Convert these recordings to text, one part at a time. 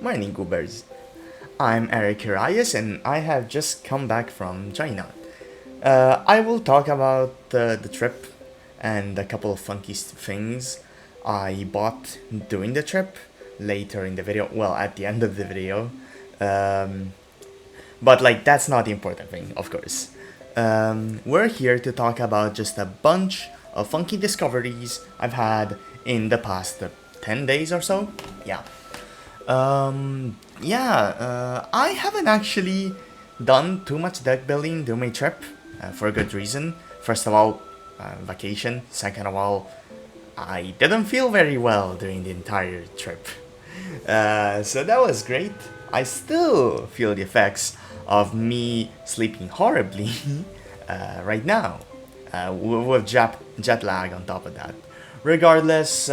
Morning, goobers. I'm Eric Arias and I have just come back from China. I will talk about the trip and a couple of funky things I bought during the trip later in the video. Well, at the end of the video. Um, but, like, that's not the important thing, of course. We're here to talk about just a bunch of funky discoveries I've had in the past 10 days or so. Yeah. I haven't actually done too much deck building during my trip for a good reason. First of all, vacation. Second of all, I didn't feel very well during the entire trip. So that was great. I still feel the effects of me sleeping horribly right now, with jet lag on top of that. Regardless,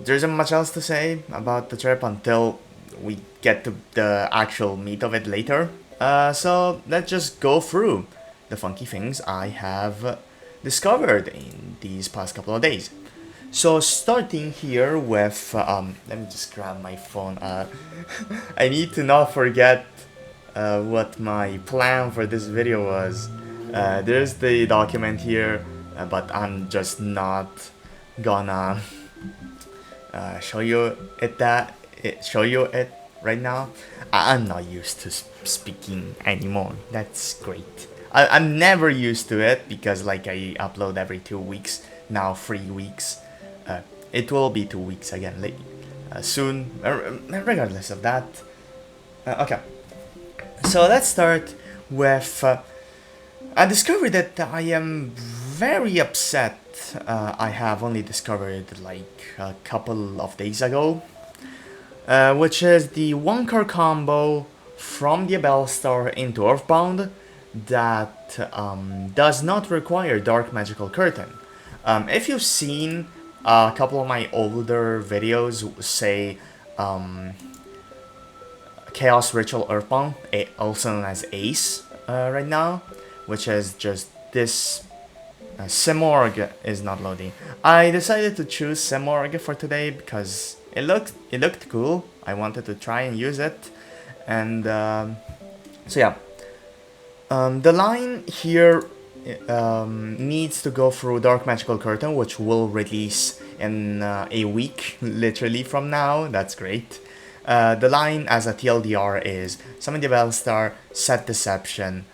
there isn't much else to say about the trip until we get to the actual meat of it later. So let's just go through the funky things I have discovered in these past couple of days. So starting here with, let me just grab my phone. I need to not forget what my plan for this video was. There's the document here, but I'm just not gonna show you it right now. I'm not used to speaking anymore. That's great. I'm never used to it because like I upload every 2 weeks now, 3 weeks. It will be 2 weeks again soon. Regardless of that. Okay. So let's start with a discovery that I am very upset. I have only discovered like a couple of days ago, which is the one card combo from diabellstar into Earthbound that does not require Dark Magical Curtain. If you've seen a couple of my older videos, say Chaos Ritual Earthbound, also known as Ace right now, which is just this Simorg is not loading. I decided to choose Simorg for today because it looked cool. I wanted to try and use it, and so yeah. The line here needs to go through Dark Magical Curtain, which will release in a week, literally from now. That's great. The line as a TLDR is summon diabellstar, set deception,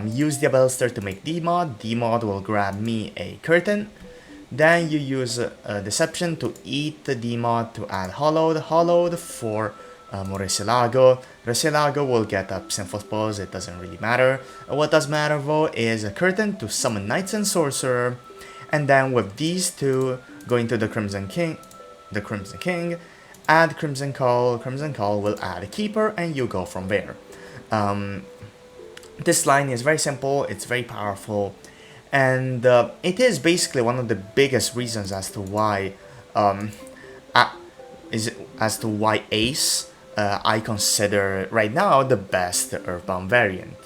use diabellstar to make D-mod. D-mod will grab me a curtain. Then you use deception to eat the D-mod to add hollowed. Hollowed for Moresilago. Moresilago will get up Sinful Pose, it doesn't really matter. What does matter though is a curtain to summon Knights and Sorcerer. And then with these two, going to the Crimson King, add Crimson Call. Crimson Call will add a Keeper, and you go from there. This line is very simple, it's very powerful, and it is basically one of the biggest reasons as to why Ace I consider right now the best Earthbound variant.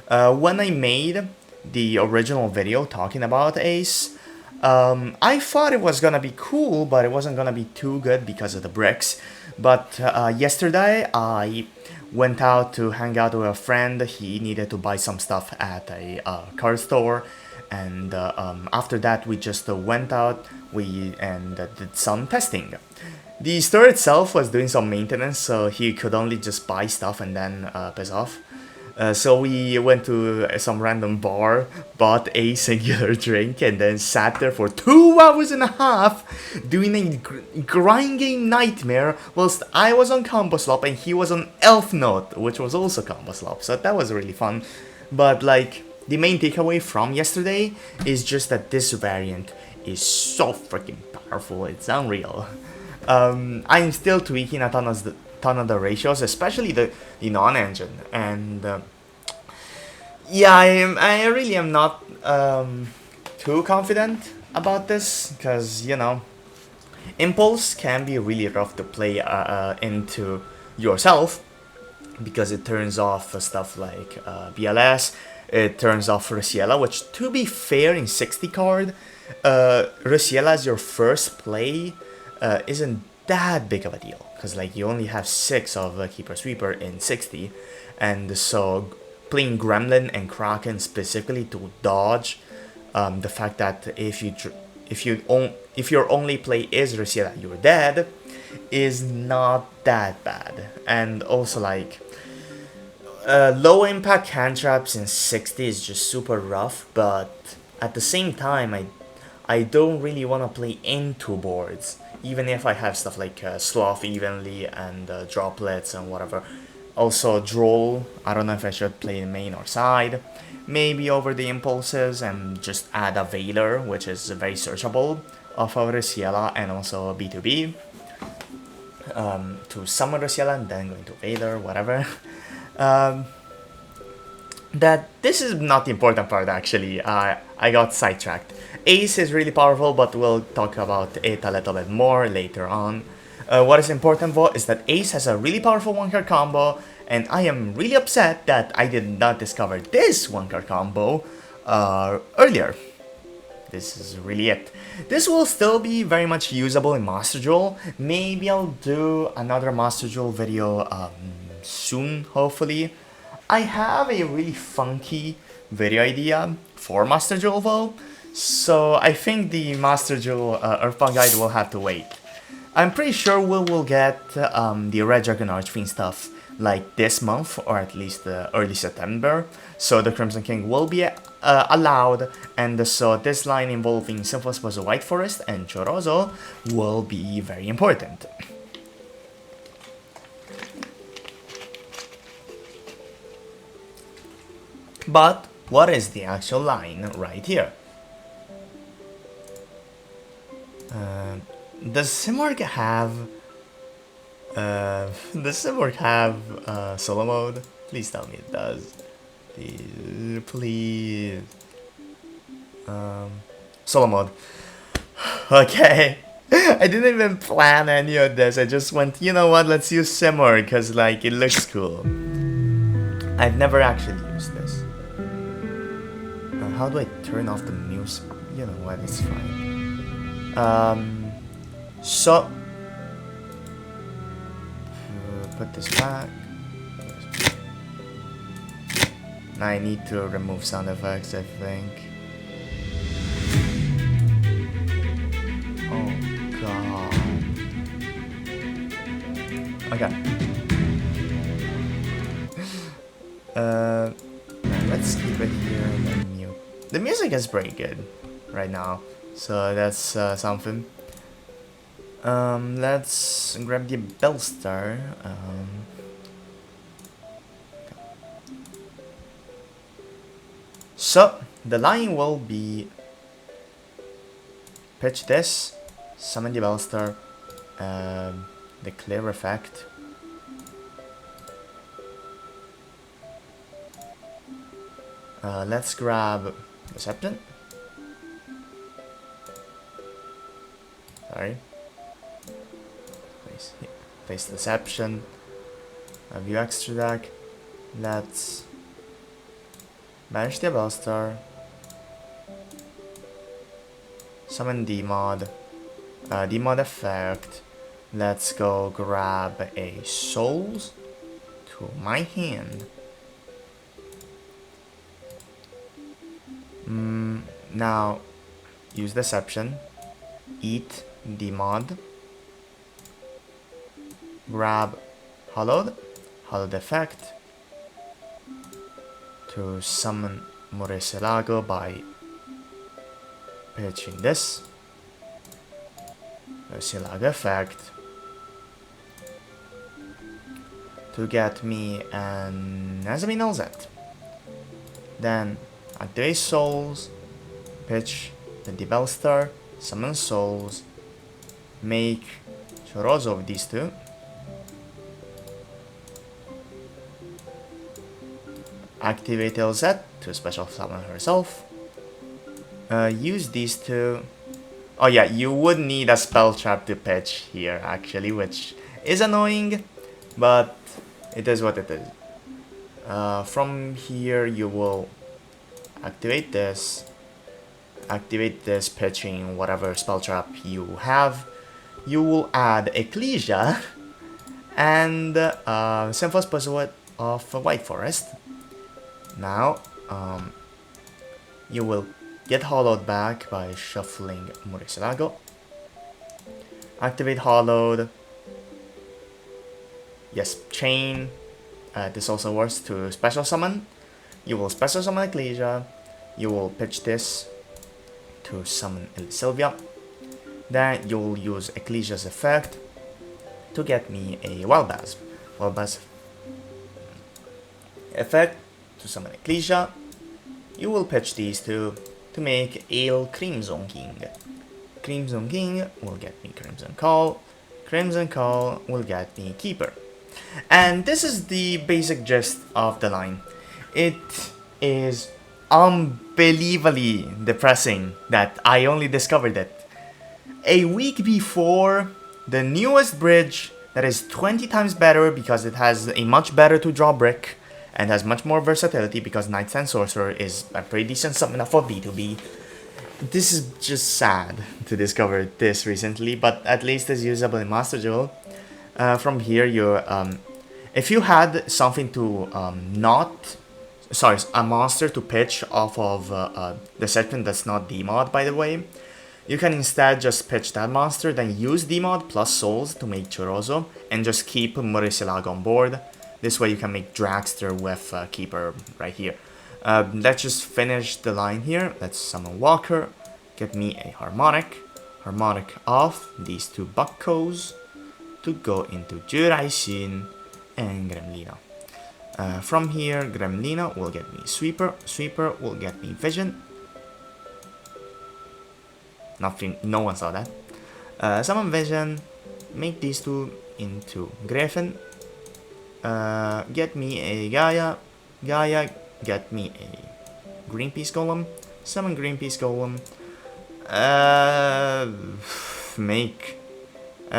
When I made the original video talking about Ace, I thought it was gonna be cool, but it wasn't gonna be too good because of the bricks. But yesterday I went out to hang out with a friend. He needed to buy some stuff at a card store, and after that we just went out and did some testing. The store itself was doing some maintenance, so he could only just buy stuff and then piss off. So we went to some random bar, bought a singular drink, and then sat there for 2 hours and a half doing a grinding nightmare whilst I was on Combo Slop and he was on Elf Note, which was also Combo Slop. So that was really fun. But like, the main takeaway from yesterday is just that this variant is so freaking powerful, it's unreal. I'm still tweaking a ton of the ratios, especially the non-engine, and yeah, I really am not too confident about this because, you know, Impulse can be really rough to play into yourself because it turns off stuff like BLS, it turns off Raciela, which, to be fair, in 60 card, Raciela as your first play isn't that big of a deal because like you only have 6 of Keeper Sweeper in 60, and so playing Gremlin and Kraken specifically to dodge the fact that if your only play is Rusiela, you're dead, is not that bad. And also like low impact hand traps in 60 is just super rough, but at the same time I don't really want to play into boards, even if I have stuff like Sloth evenly and droplets and whatever. Also Droll, I don't know if I should play main or side, maybe over the impulses and just add a Veiler, which is very searchable, of Rusiela and also B2B. To summon Rusiela and then going to Veiler, whatever. That this is not the important part actually. I got sidetracked. Ace is really powerful, but we'll talk about it a little bit more later on. What is important though is that Ace has a really powerful one-card combo, and I am really upset that I did not discover this one-card combo earlier. This is really it. This will still be very much usable in Master Duel. Maybe I'll do another Master Duel video soon, hopefully. I have a really funky video idea for Master Duel though, so I think the Master Duel Earthbound guide will have to wait. I'm pretty sure we will get the Red Dragon Archfiend stuff like this month, or at least early September, so the Crimson King will be allowed, and so this line involving Symphos White Forest and Chorozo will be very important. But what is the actual line right here? Does Simorg have solo mode? Please tell me it does. Please. Solo mode. Okay. I didn't even plan any of this. I just went, you know what, let's use Simorg because like it looks cool. I've never actually used this. How do I turn off the music? You know what, it's fine. So put this back. Now I need to remove sound effects, I think. Oh god. Okay. Let's keep it here and then mute. The music is pretty good right now, so that's something. Let's grab the diabellstar. So the line will be pitch this, summon the diabellstar, the clear effect. Let's grab Deception. Sorry. Place Deception. View extra deck. Let's banish the diabellstar. Summon D-Mod. D-Mod effect. Let's go grab a Souls to my hand. Now use Deception. Eat D-Mod. Grab Hollowed effect to summon Murcielago by pitching this. Murcielago effect to get me an azamina Zet. Then activate Souls, pitch the diabellstar, summon Souls, make Chorozo of these two. Activate LZ to special summon herself. Use these two. Oh yeah, you would need a spell trap to pitch here actually, which is annoying, but it is what it is. From here you will activate this pitching whatever spell trap you have. You will add Ecclesia and Symphos Buzzword of White Forest. Now, you will get hollowed back by shuffling Murcielago. Activate Hollowed. Yes, Chain. This also works to special summon. You will special summon Ecclesia. You will pitch this to summon Sylvia. Then you'll use Ecclesia's effect to get me a Wild Bass. Wild Bass effect to summon Ecclesia. You will pitch these two to make Ale Crimson King. Crimson King will get me Crimson Call. Crimson Call will get me Keeper. And this is the basic gist of the line. It is unbelievably depressing that I only discovered it a week before the newest bridge that is 20 times better because it has a much better to draw brick and has much more versatility because Nightstand Sorcerer is a pretty decent summoner for B2B. This is just sad to discover this recently, but at least it's usable in Master Duel. From here, if you had something to a monster to pitch off of the section that's not D-mod, by the way, you can instead just pitch that monster, then use D-mod plus souls to make Choroso, and just keep Murcielago on board. This way you can make Dragster with Keeper right here. Let's just finish the line here. Let's summon Walker, get me a Harmonic. Harmonic off these two Buckos to go into Juraisin and Gremlina. From here, Gremlina will get me Sweeper. Sweeper will get me Vision. Nothing, no one saw that. Summon Vision, make these two into Griffin. Get me a Gaia. Gaia, get me a Greenpeace Golem. Summon Greenpeace Golem.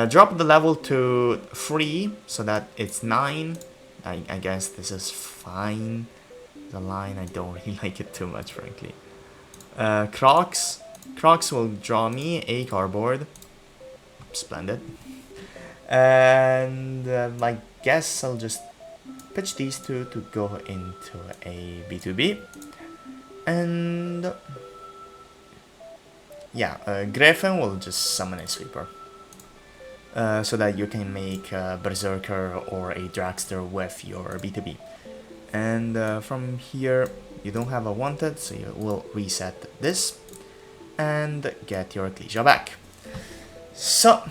Drop the level to 3 so that it's 9. I guess this is fine. The line, I don't really like it too much, frankly. Crocs. Crocs will draw me a cardboard. Splendid. And I guess I'll just pitch these two to go into a B2B. And yeah, Griffin will just summon a Sweeper. So that you can make a Berserker or a Dragster with your B2B. And from here, you don't have a wanted, so you will reset this and get your Ecclesia back. So,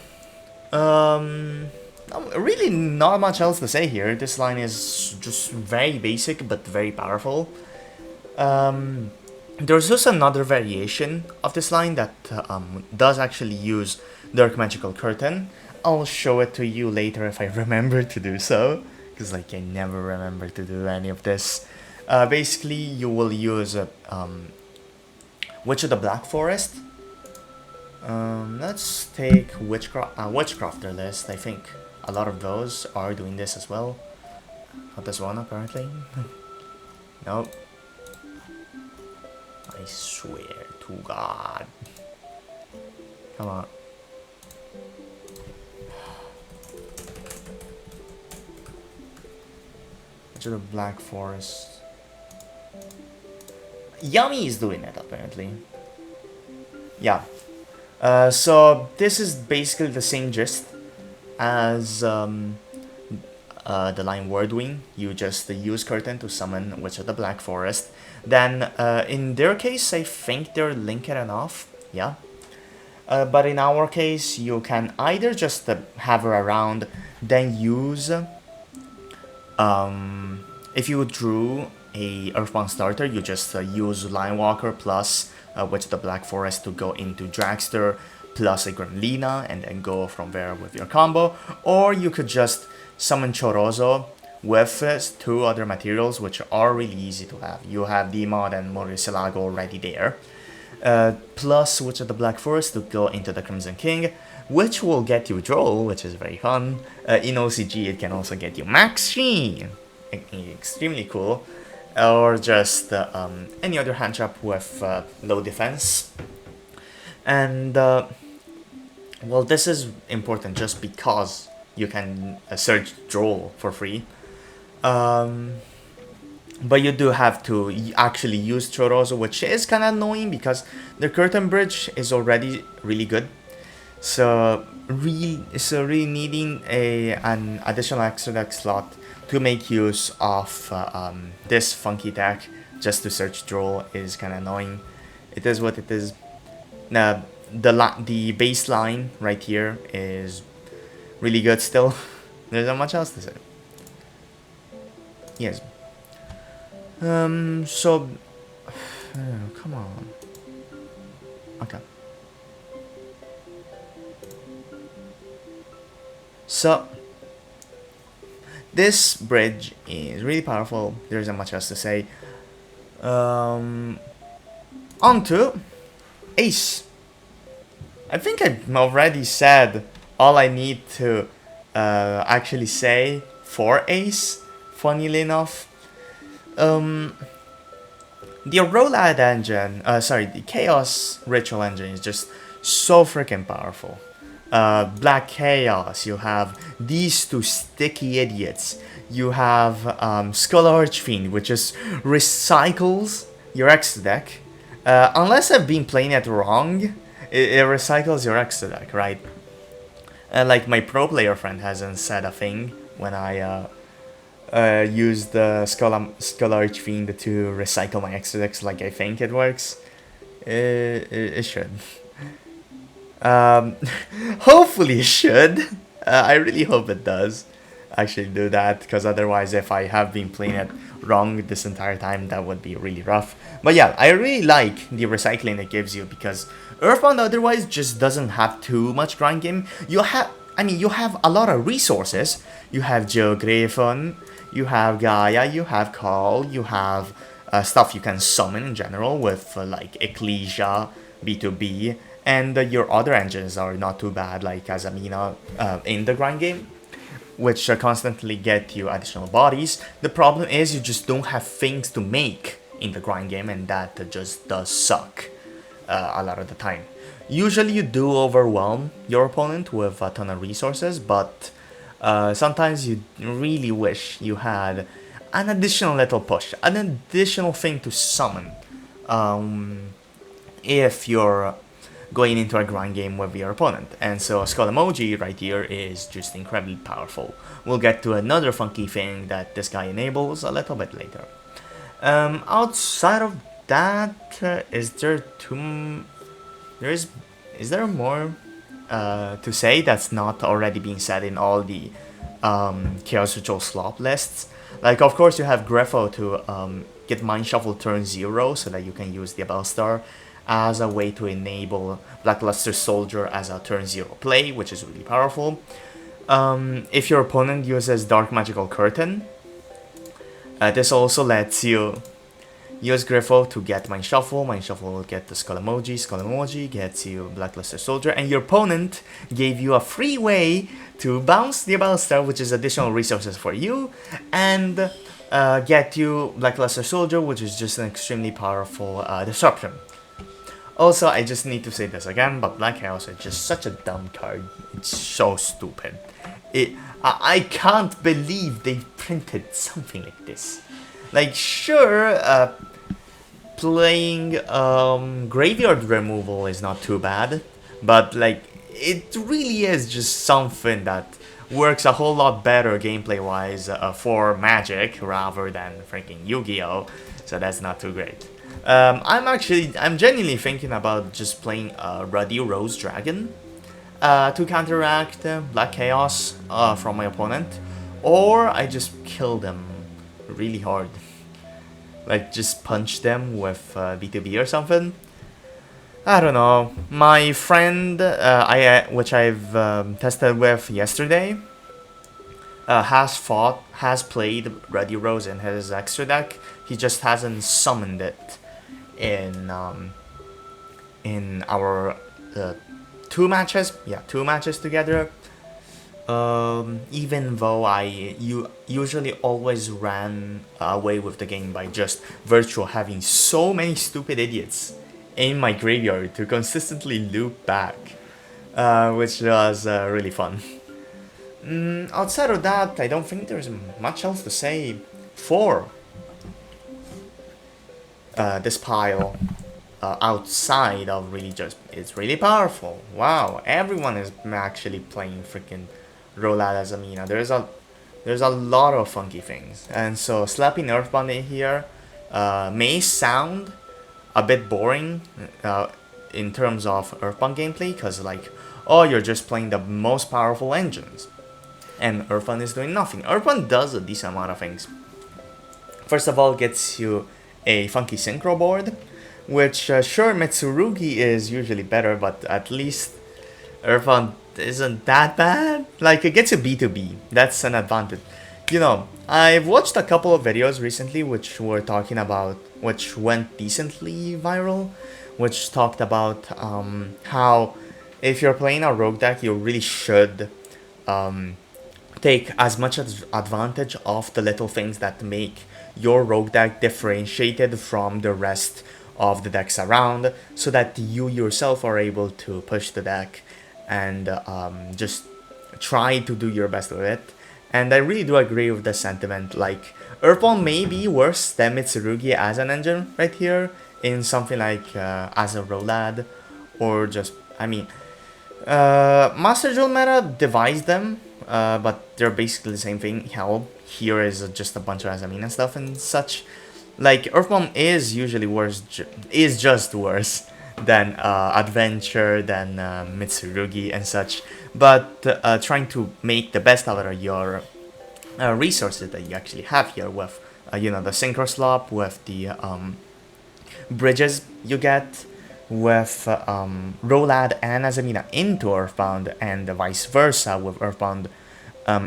really not much else to say here. This line is just very basic but very powerful. There's just another variation of this line that does actually use Dark Magical Curtain. I'll show it to you later if I remember to do so, because like I never remember to do any of this. Basically, you will use Witch of the Black Forest. Let's take Witchcrafter list. I think a lot of those are doing this as well. Not this one, apparently. Nope. I swear to God. Come on. Witch of the Black Forest. Yummy is doing it, apparently. Yeah. So this is basically the same gist as the line we're doing. You just use Curtain to summon Witch of the Black Forest. Then in their case, I think they're linked enough. Yeah. But in our case, you can either just have her around, then use... if you drew a Earthbound starter, you just use Linewalker plus Witch of the Black Forest to go into Dragster plus a Gremlina and then go from there with your combo. Or you could just summon Choroso with 2 other materials which are really easy to have. You have D-Mod and Murcielago already there. Plus Witch of the Black Forest to go into the Crimson King, which will get you Droll, which is very fun. In OCG it can also get you Max Sheen, extremely cool. Or just any other hand trap with low defense. And well, this is important just because you can search Droll for free. But you do have to actually use Chorozo, which is kind of annoying because the curtain bridge is already really good. So really needing an additional extra deck slot to make use of this funky deck just to search Droll is kind of annoying. It is what it is. The baseline right here is really good still. There's not much else to say. Yes. So come on. Okay. So this bridge is really powerful. There isn't much else to say. Onto Ace. I think I already said all I need to actually say for Ace, funnily enough. The Aurora engine, the Chaos Ritual engine is just so freaking powerful. Black Chaos, you have these two sticky idiots. You have Skull Archfiend, which just recycles your extra deck. Unless I've been playing it wrong, it recycles your extra deck, right? Like my pro player friend hasn't said a thing when I use the Skull Archfiend to recycle my extra decks like I think it works. It should. Hopefully it should. I really hope it does actually do that, because otherwise if I have been playing it wrong this entire time, that would be really rough. But yeah, I really like the recycling it gives you, because Earthbound otherwise just doesn't have too much grind game. You have a lot of resources. You have Geogriffon, you have Gaia, you have Call, you have stuff you can summon in general with like Ecclesia, B2B, and your other engines are not too bad, like Azamina in the grind game, which constantly get you additional bodies. The problem is you just don't have things to make in the grind game, and that just does suck a lot of the time. Usually you do overwhelm your opponent with a ton of resources, but sometimes you really wish you had an additional little push, an additional thing to summon if you're going into a grind game with your opponent. And so Skull Emoji right here is just incredibly powerful. We'll get to another funky thing that this guy enables a little bit later. Outside of that, is there more to say that's not already being said in all the Chaos Ritual slop lists? Like, of course, you have Griffo to get Mind Shuffle turn 0 so that you can use diabellstar as a way to enable Blackluster Soldier as a turn 0 play, which is really powerful. If your opponent uses Dark Magical Curtain, this also lets you use Griffo to get Mind Shuffle will get the Skull Emoji gets you Blackluster Soldier, and your opponent gave you a free way to bounce diabellstar, which is additional resources for you, and get you Blackluster Soldier, which is just an extremely powerful disruption. Also, I just need to say this again, but Black Chaos is just such a dumb card. It's so stupid. I can't believe they printed something like this. Like, sure, playing Graveyard Removal is not too bad, but like, it really is just something that works a whole lot better gameplay-wise for Magic rather than freaking Yu-Gi-Oh! So that's not too great. I'm genuinely thinking about just playing Ruddy Rose Dragon to counteract Black Chaos from my opponent, or I just kill them really hard, like just punch them with B2B or something. I don't know. My friend, which I've tested with yesterday, has played Ruddy Rose in his extra deck. He just hasn't summoned it in our two matches together. Even though I usually always ran away with the game by just virtue of having so many stupid idiots in my graveyard to consistently loop back, which was really fun. Outside of that, I don't think there's much else to say for this pile. Outside of really just, it's really powerful. Wow, everyone is actually playing freaking Rolad Azamina. There's a lot of funky things, and so slapping Earthbound in here may sound a bit boring in terms of Earthbound gameplay, because like, oh, you're just playing the most powerful engines, and Earthbound is doing nothing. Earthbound does a decent amount of things. First of all, gets you a funky synchro board, which sure, Mitsurugi is usually better, but at least Earthbound isn't that bad. Like, it gets you B2B, that's an advantage. You know, I've watched a couple of videos recently which were talking about, which went decently viral, which talked about how if you're playing a rogue deck, you really should take as much advantage of the little things that make your rogue deck differentiated from the rest of the decks around, so that you yourself are able to push the deck and just try to do your best with it. And I really do agree with the sentiment. Like, Earthbound may be worse than Mitsurugi as an engine right here in something like as a Rolad, or just, I mean, masterduel meta divides them, but they're basically the same thing. Hell, here is just a bunch of azamina stuff and such. Like, Earthbound is usually worse, is just worse than Adventure, than Mitsurugi and such. But trying to make the best out of your resources that you actually have here with, you know, the Synchro Slop, with the bridges you get, with Rolad and Azamina into Earthbound, and vice versa with Earthbound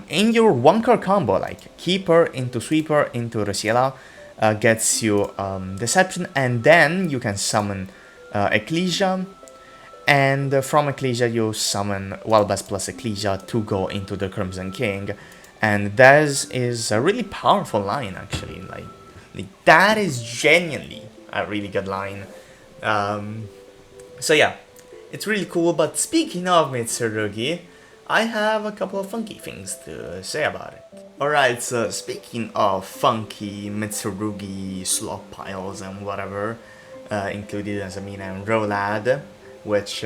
in your one-card combo, like Keeper into Sweeper into Rosiela, gets you Deception, and then you can summon Ecclesia, and from Ecclesia you summon Wellbest plus Ecclesia to go into the Crimson King, and that is a really powerful line actually. Like that is genuinely a really good line. So yeah, it's really cool. But speaking of Mitsurugi, I have a couple of funky things to say about it. Alright, so speaking of funky Mitsurugi slot piles and whatever, included Azamina and Rolad, which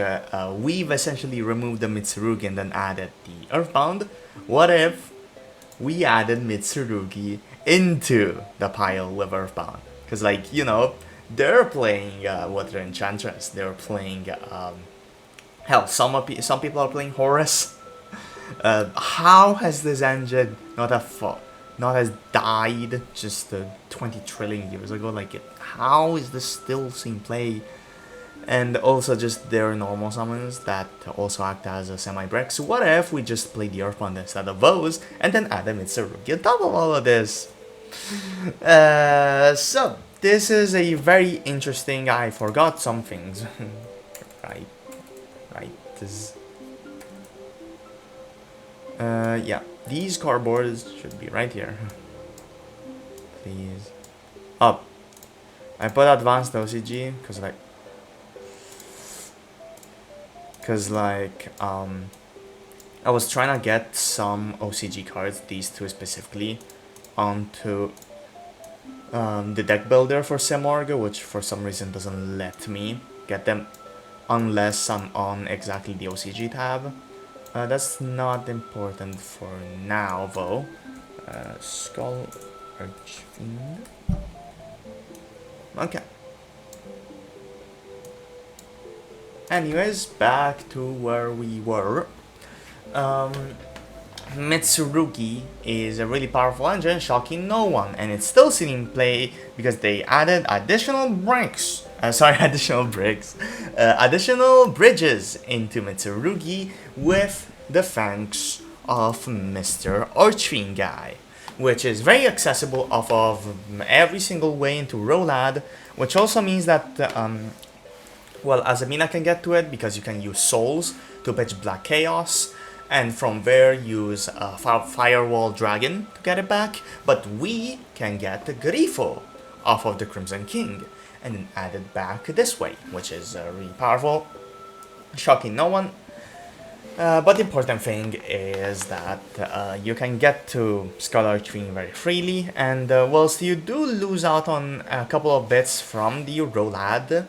we've essentially removed the Mitsurugi and then added the Earthbound. What if we added Mitsurugi into the pile with Earthbound? Because, like, you know, they're playing Water Enchantress, they're playing, hell, some people are playing Horus. How has this engine not has died just 20 trillion years ago? Like, how is this still seeing play? And also just their normal summons that also act as a semi-break. So what if we just play the Earthbound instead of those, and then add a Mitsurugi on top of all of this? So this is a very interesting. I forgot some things. right. This. Yeah, these cardboards should be right here. Please. Up. I put advanced OCG because I was trying to get some OCG cards, these two specifically, onto the deck builder for Simorg, which for some reason doesn't let me get them unless I'm on exactly the OCG tab. That's not important for now, though. Skull Archfiend. Okay. Anyways, back to where we were. Mitsurugi is a really powerful engine, shocking no one, and it's still sitting in play because they added additional bricks. Additional bridges into Mitsurugi with the thanks of Mr. Archfiend guy, which is very accessible off of every single way into Rolad, which also means that well, Azamina can get to it because you can use Souls to pitch Black Chaos, and from there use Firewall Dragon to get it back, but we can get the Grifo off of the Crimson King, and then add it back this way, which is really powerful, shocking no one. But the important thing is that you can get to Skull Archfiend very freely, and whilst you do lose out on a couple of bits from the Rolad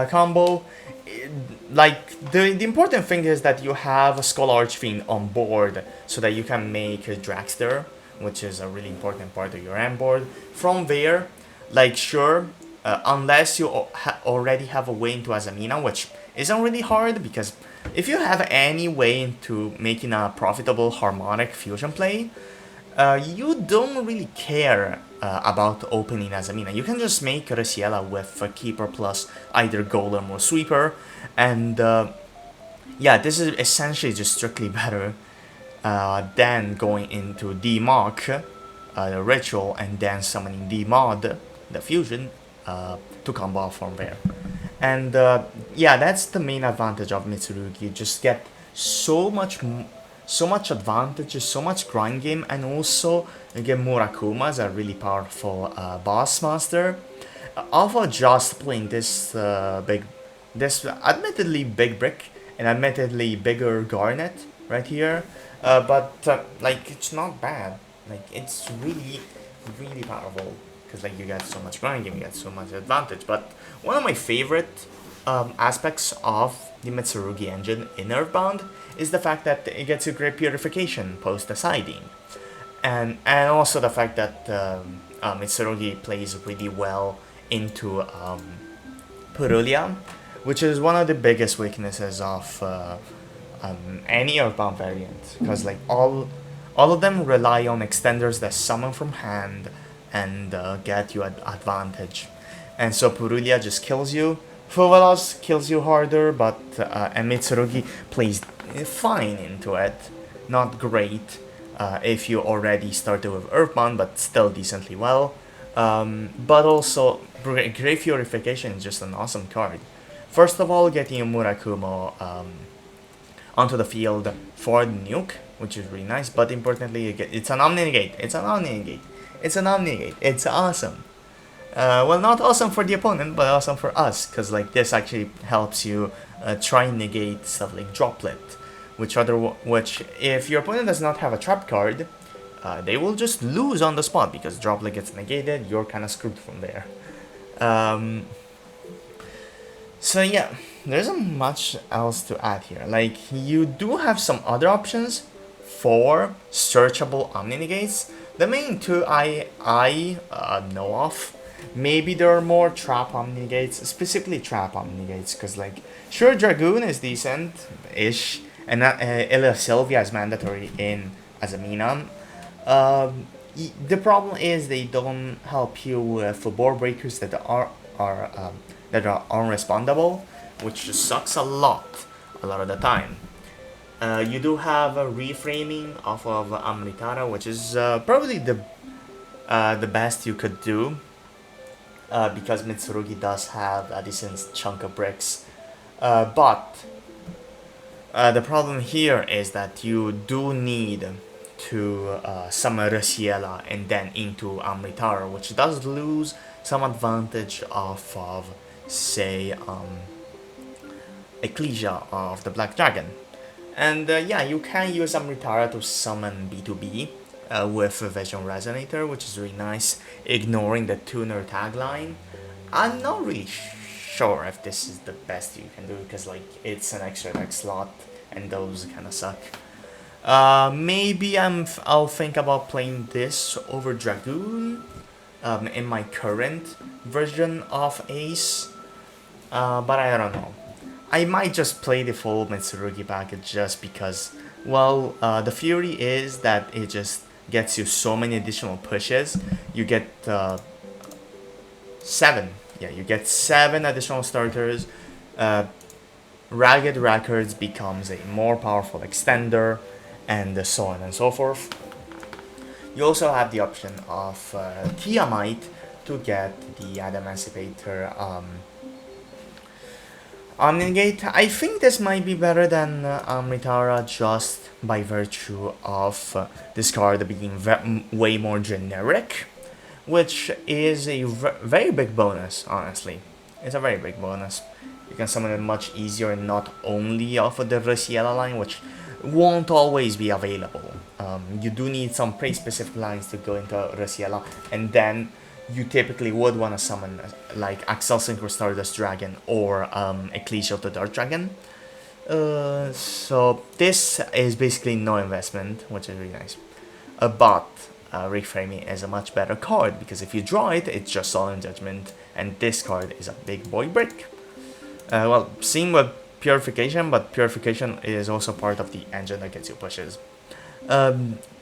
combo, it- like the important thing is that you have a Skull Archfiend on board so that you can make a Dragster, which is a really important part of your end board. From there, like sure, unless you already have a way into Azamina, which isn't really hard because if you have any way into making a profitable harmonic fusion play, you don't really care about opening Azamina. You can just make Reciela with a Keeper plus either Golem or Sweeper, and yeah, this is essentially just strictly better than going into Demok, the Ritual, and then summoning Demod, the Fusion, to combo off from there. And yeah, that's the main advantage of Mitsurugi. You just get so much, so much advantages, so much grind game, and also you get Murakuma as a really powerful boss master. Alpha just playing this this admittedly big brick and admittedly bigger garnet right here, but like it's not bad. Like it's really, really powerful because like you get so much grind game, you get so much advantage. But one of my favorite aspects of the Mitsurugi engine in Earthbound is the fact that it gets you great purification post deciding, and also the fact that Mitsurugi plays really well into Purulia, which is one of the biggest weaknesses of any Earthbound variant, because like all of them rely on extenders that summon from hand and get you advantage, and so Purulia just kills you. Fuvalos kills you harder, but and Mitsurugi plays fine into it, not great if you already started with Earthbound, but still decently well. But also, Great Purification is just an awesome card. First of all, getting Murakumo onto the field for the nuke, which is really nice, but importantly, it's an Omni Negate. It's an Omni Negate. It's an Omni Negate. It's awesome. Well, not awesome for the opponent, but awesome for us, because like this actually helps you try and negate stuff like Droplet, which if your opponent does not have a trap card, they will just lose on the spot because Droplet gets negated. You're kind of screwed from there. Um, so yeah, there isn't much else to add here. Like you do have some other options for searchable Omni Negates. The main two I know of. Maybe there are more trap Omni Negates, specifically trap Omni Negates, because like sure Dragoon is decent-ish, and Illa Sylvia is mandatory in Azamina. The problem is they don't help you with board breakers that are unrespondable, which just sucks a lot of the time. You do have a reframing off of Amritara, which is probably the best you could do, because Mitsurugi does have a decent chunk of bricks. But the problem here is that you do need to summon Reciela and then into Amritara, which does lose some advantage off of, say, Ecclesia of the Black Dragon. And yeah, you can use Amritara to summon B2B with Vision Resonator, which is really nice, ignoring the tuner tagline. I'm not really sure if this is the best you can do, because like it's an extra deck slot, and those kind of suck. Maybe I'll think about playing this over Dragoon in my current version of Ace, but I don't know. I might just play the full Mitsurugi package just because, well, the theory is that it just gets you so many additional pushes. You get 7. Yeah, you get 7 additional starters. Ragged Records becomes a more powerful extender, and so on and so forth. You also have the option of Tiamite to get the Adamantipator Omnigate. I think this might be better than Amritara just by virtue of this card being way more generic, which is a very big bonus, honestly. It's a very big bonus. You can summon it much easier and not only off of the Rociela line, which won't always be available. You do need some pretty specific lines to go into Rociela, and then you typically would want to summon like Axel Synchro Stardust Dragon or Ecclesia of the Dark Dragon. So this is basically no investment, which is really nice. But Reframing is a much better card, because if you draw it, it's just Solemn Judgment, and this card is a big boy brick. Well, same with Purification, but Purification is also part of the engine that gets you pushes.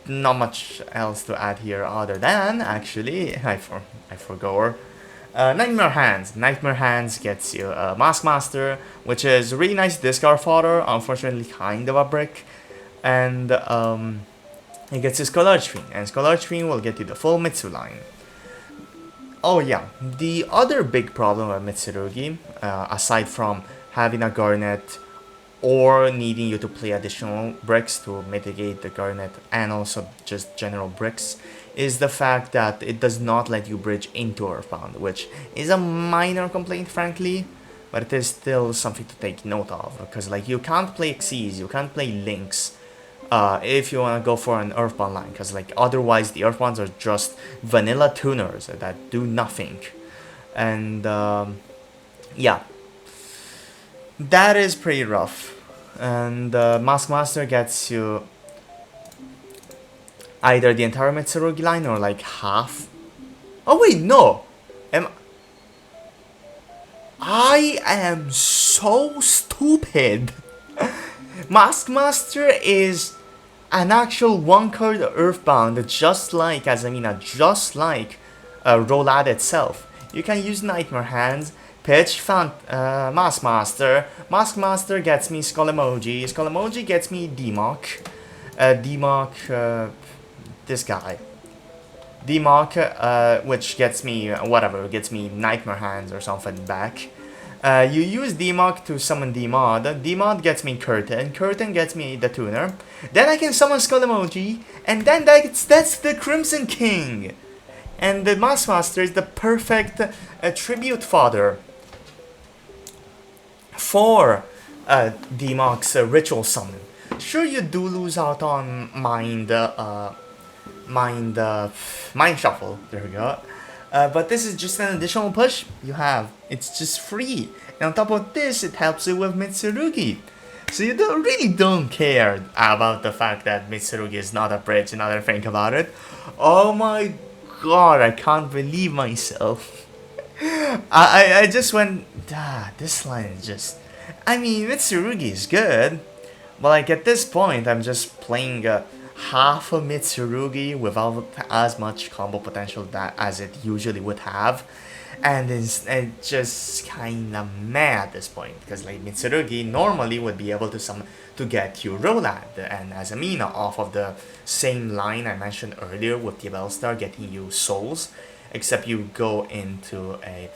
Not much else to add here other than, actually, I forgot. Nightmare Hands. Nightmare Hands gets you Mask Master, which is really nice discard fodder, unfortunately kind of a brick. And it gets you Skull Archfiend, and Skull Archfiend will get you the full Mitsu line. Oh yeah, the other big problem with Mitsurugi, aside from having a Garnet or needing you to play additional bricks to mitigate the Garnet and also just general bricks, is the fact that it does not let you bridge into Earthbound, which is a minor complaint, frankly, but it is still something to take note of, because like you can't play Xyz, you can't play Lynx if you want to go for an Earthbound line, because like otherwise the Earthbounds are just vanilla tuners that do nothing. And yeah, that is pretty rough. And Mask Master gets you either the entire Mitsurugi line or like half. Oh wait, no! I am so stupid! Mask Master is an actual one-card Earthbound, just like Azamina, just like Roulade itself. You can use Nightmare Hands, pitch Mask Master. Mask Master gets me Skull Emoji. Skull Emoji gets me Demok. This guy. Demok, which gets me whatever, gets me Nightmare Hands or something back. You use Demok to summon Demod. Demod gets me Curtain. Curtain gets me the Tuner. Then I can summon Skull Emoji, and then that's the Crimson King. And the Mask Master is the perfect tribute fodder for Demok's ritual summon. Sure, you do lose out on Mind Shuffle. There we go. But this is just an additional push you have. It's just free. And on top of this, it helps you with Mitsurugi. So you really don't care about the fact that Mitsurugi is not a bridge, now that I think about it. Oh my god, I can't believe myself. I just went, this line is just... I mean, Mitsurugi is good. But like at this point, I'm just playing half a Mitsurugi without as much combo potential as it usually would have. And it's just kinda mad at this point, because like Mitsurugi normally would be able to get you Roulade and Azamina off of the same line I mentioned earlier with diabellstar getting you souls, except you go into a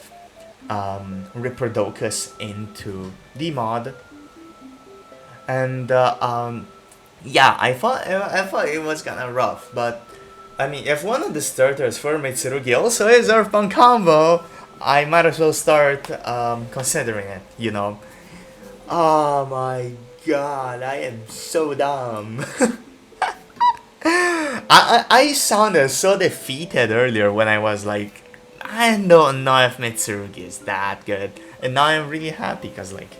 Riperdocus into Demod. And yeah, I thought it was kinda rough, but I mean, if one of the starters for Mitsurugi also is Earthbound combo, I might as well start considering it, you know. Oh my god, I am so dumb. I sounded so defeated earlier when I was like, I don't know if Mitsurugi is that good. And now I'm really happy, because like,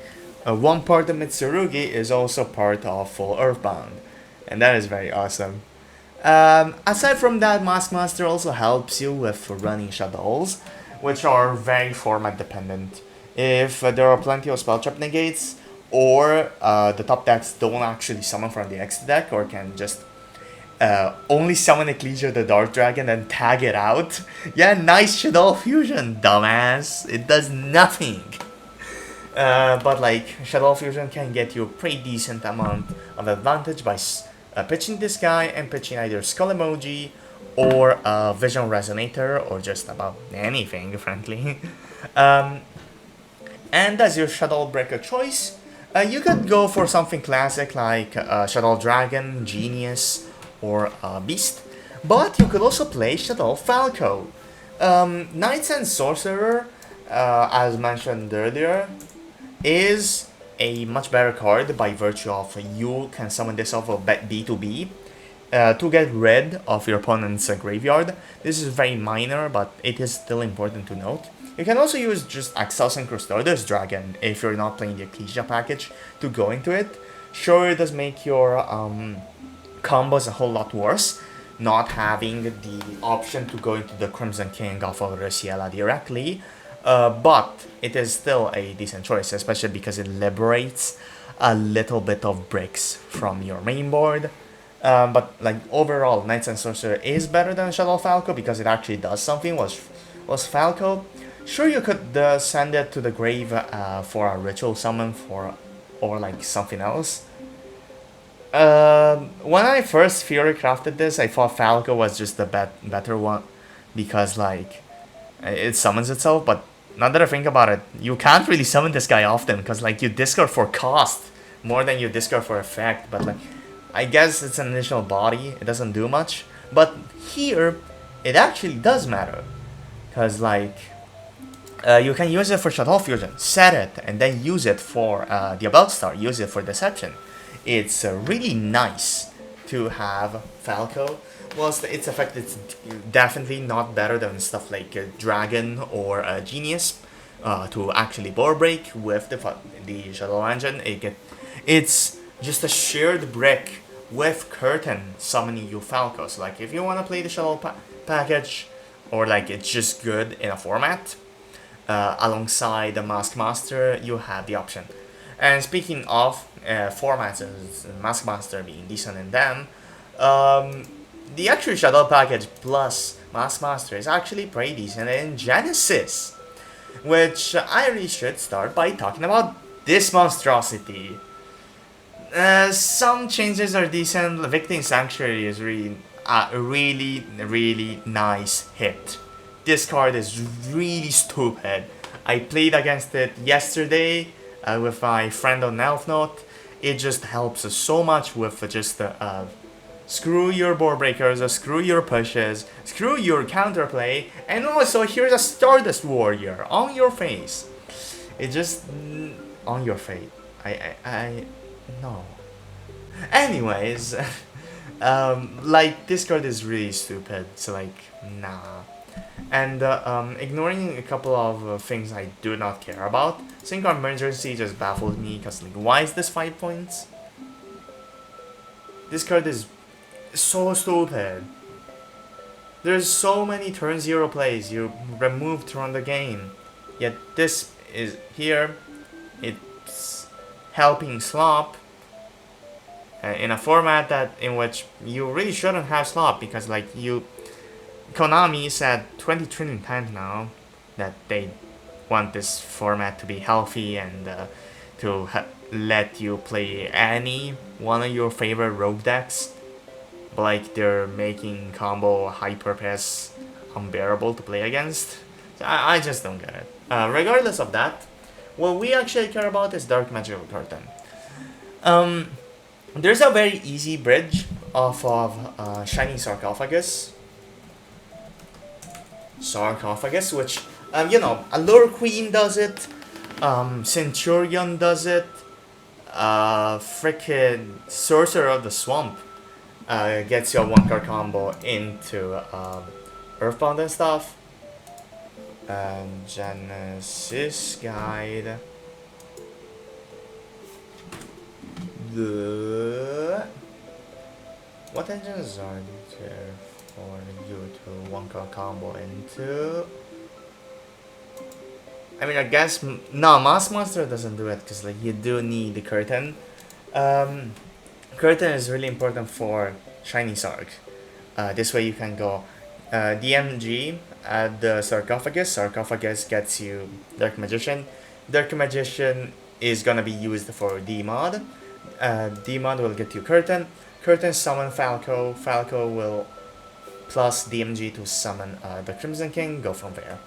one part of Mitsurugi is also part of full Earthbound. And that is very awesome. Aside from that, Mask Master also helps you with running shaddolls, which are very format dependent. If there are plenty of spell trap negates, or the top decks don't actually summon from the X deck, or can just only summon Ecclesia the Dark Dragon and tag it out. Yeah, nice Shaddoll Fusion, dumbass. It does nothing. But like, Shaddoll Fusion can get you a pretty decent amount of advantage by pitching this guy and pitching either Skull Emoji or Vision Resonator, or just about anything, frankly. And as your Shaddoll breaker choice, you could go for something classic like Shaddoll Dragon, Genius, or Beast. But you could also play Shaddoll Falco. Knights and Sorcerer, as mentioned earlier, is a much better card by virtue of you can summon this off of B2B to get rid of your opponent's graveyard. This is very minor, but it is still important to note. You can also use just Axels and Custodius Dragon if you're not playing the Ecclesia package to go into it. Sure, it does make your combos a whole lot worse, not having the option to go into the Crimson King off of Reciela directly, but it is still a decent choice, especially because it liberates a little bit of bricks from your main board. But like overall, Knights and Sorcerer is better than Shaddoll Falco because it actually does something. Was Falco? Sure, you could send it to the grave for a ritual summon or like something else. When I first Fury crafted this, I thought Falco was just the better one because like it summons itself. But now that I think about it, you can't really summon this guy often because like you discard for cost more than you discard for effect. But like I guess it's an initial body; it doesn't do much. But here, it actually does matter because like you can use it for Shaddoll Fusion, set it, and then use it for Diabellstar, use it for Deception. It's really nice to have Falco. Whilst its effect is definitely not better than stuff like Dragon or Genius to actually board break with the Shaddoll Engine. It's just a shared brick with Curtain summoning you Falco. So like if you want to play the Shaddoll package, or like it's just good in a format, alongside the Mask Master, you have the option. And speaking of formats and Mask Master being decent in them, the actual Shaddoll package plus Mask Master is actually pretty decent in Genesys, which I really should start by talking about this monstrosity. Some changes are decent. Victim Sanctuary is really really nice hit. This card is really stupid. I played against it yesterday with my friend on Elf Note. It just helps us so much with just screw your board breakers, screw your pushes, screw your counterplay, and also here's a Stardust Warrior on your face. It just on your face. I no. Anyways, like this card is really stupid. So like nah. And ignoring a couple of things I do not care about, Sync Emergency just baffles me because like why is this 5 points? This card is so stupid. There's so many turn 0 plays you remove to run the game, yet this is here. It's helping slop in a format in which you really shouldn't have slop because like Konami said 20 trillion times now that they want this format to be healthy and to let you play any one of your favorite rogue decks. But like they're making combo hyper-pass unbearable to play against. So I just don't get it. Regardless of that, what we actually care about is Dark Magical Curtain. There's a very easy bridge off of Shining Sarcophagus, which, you know, Allure Queen does it, Centurion does it, frickin' Sorcerer of the Swamp gets you a 1-card combo into Earthbound and stuff. Genesys Guide. What engines are there for you to 1-card combo into? I mean, I guess no, Mask Monster doesn't do it because like you do need the Curtain. Curtain is really important for Shiny Sark. This way you can go DMG at the Sarcophagus. Sarcophagus gets you Dark Magician. Dark Magician is gonna be used for D-Mod. D-Mod will get you Curtain. Curtain summon Falco. Falco will plus DMG to summon the Crimson King. Go from there.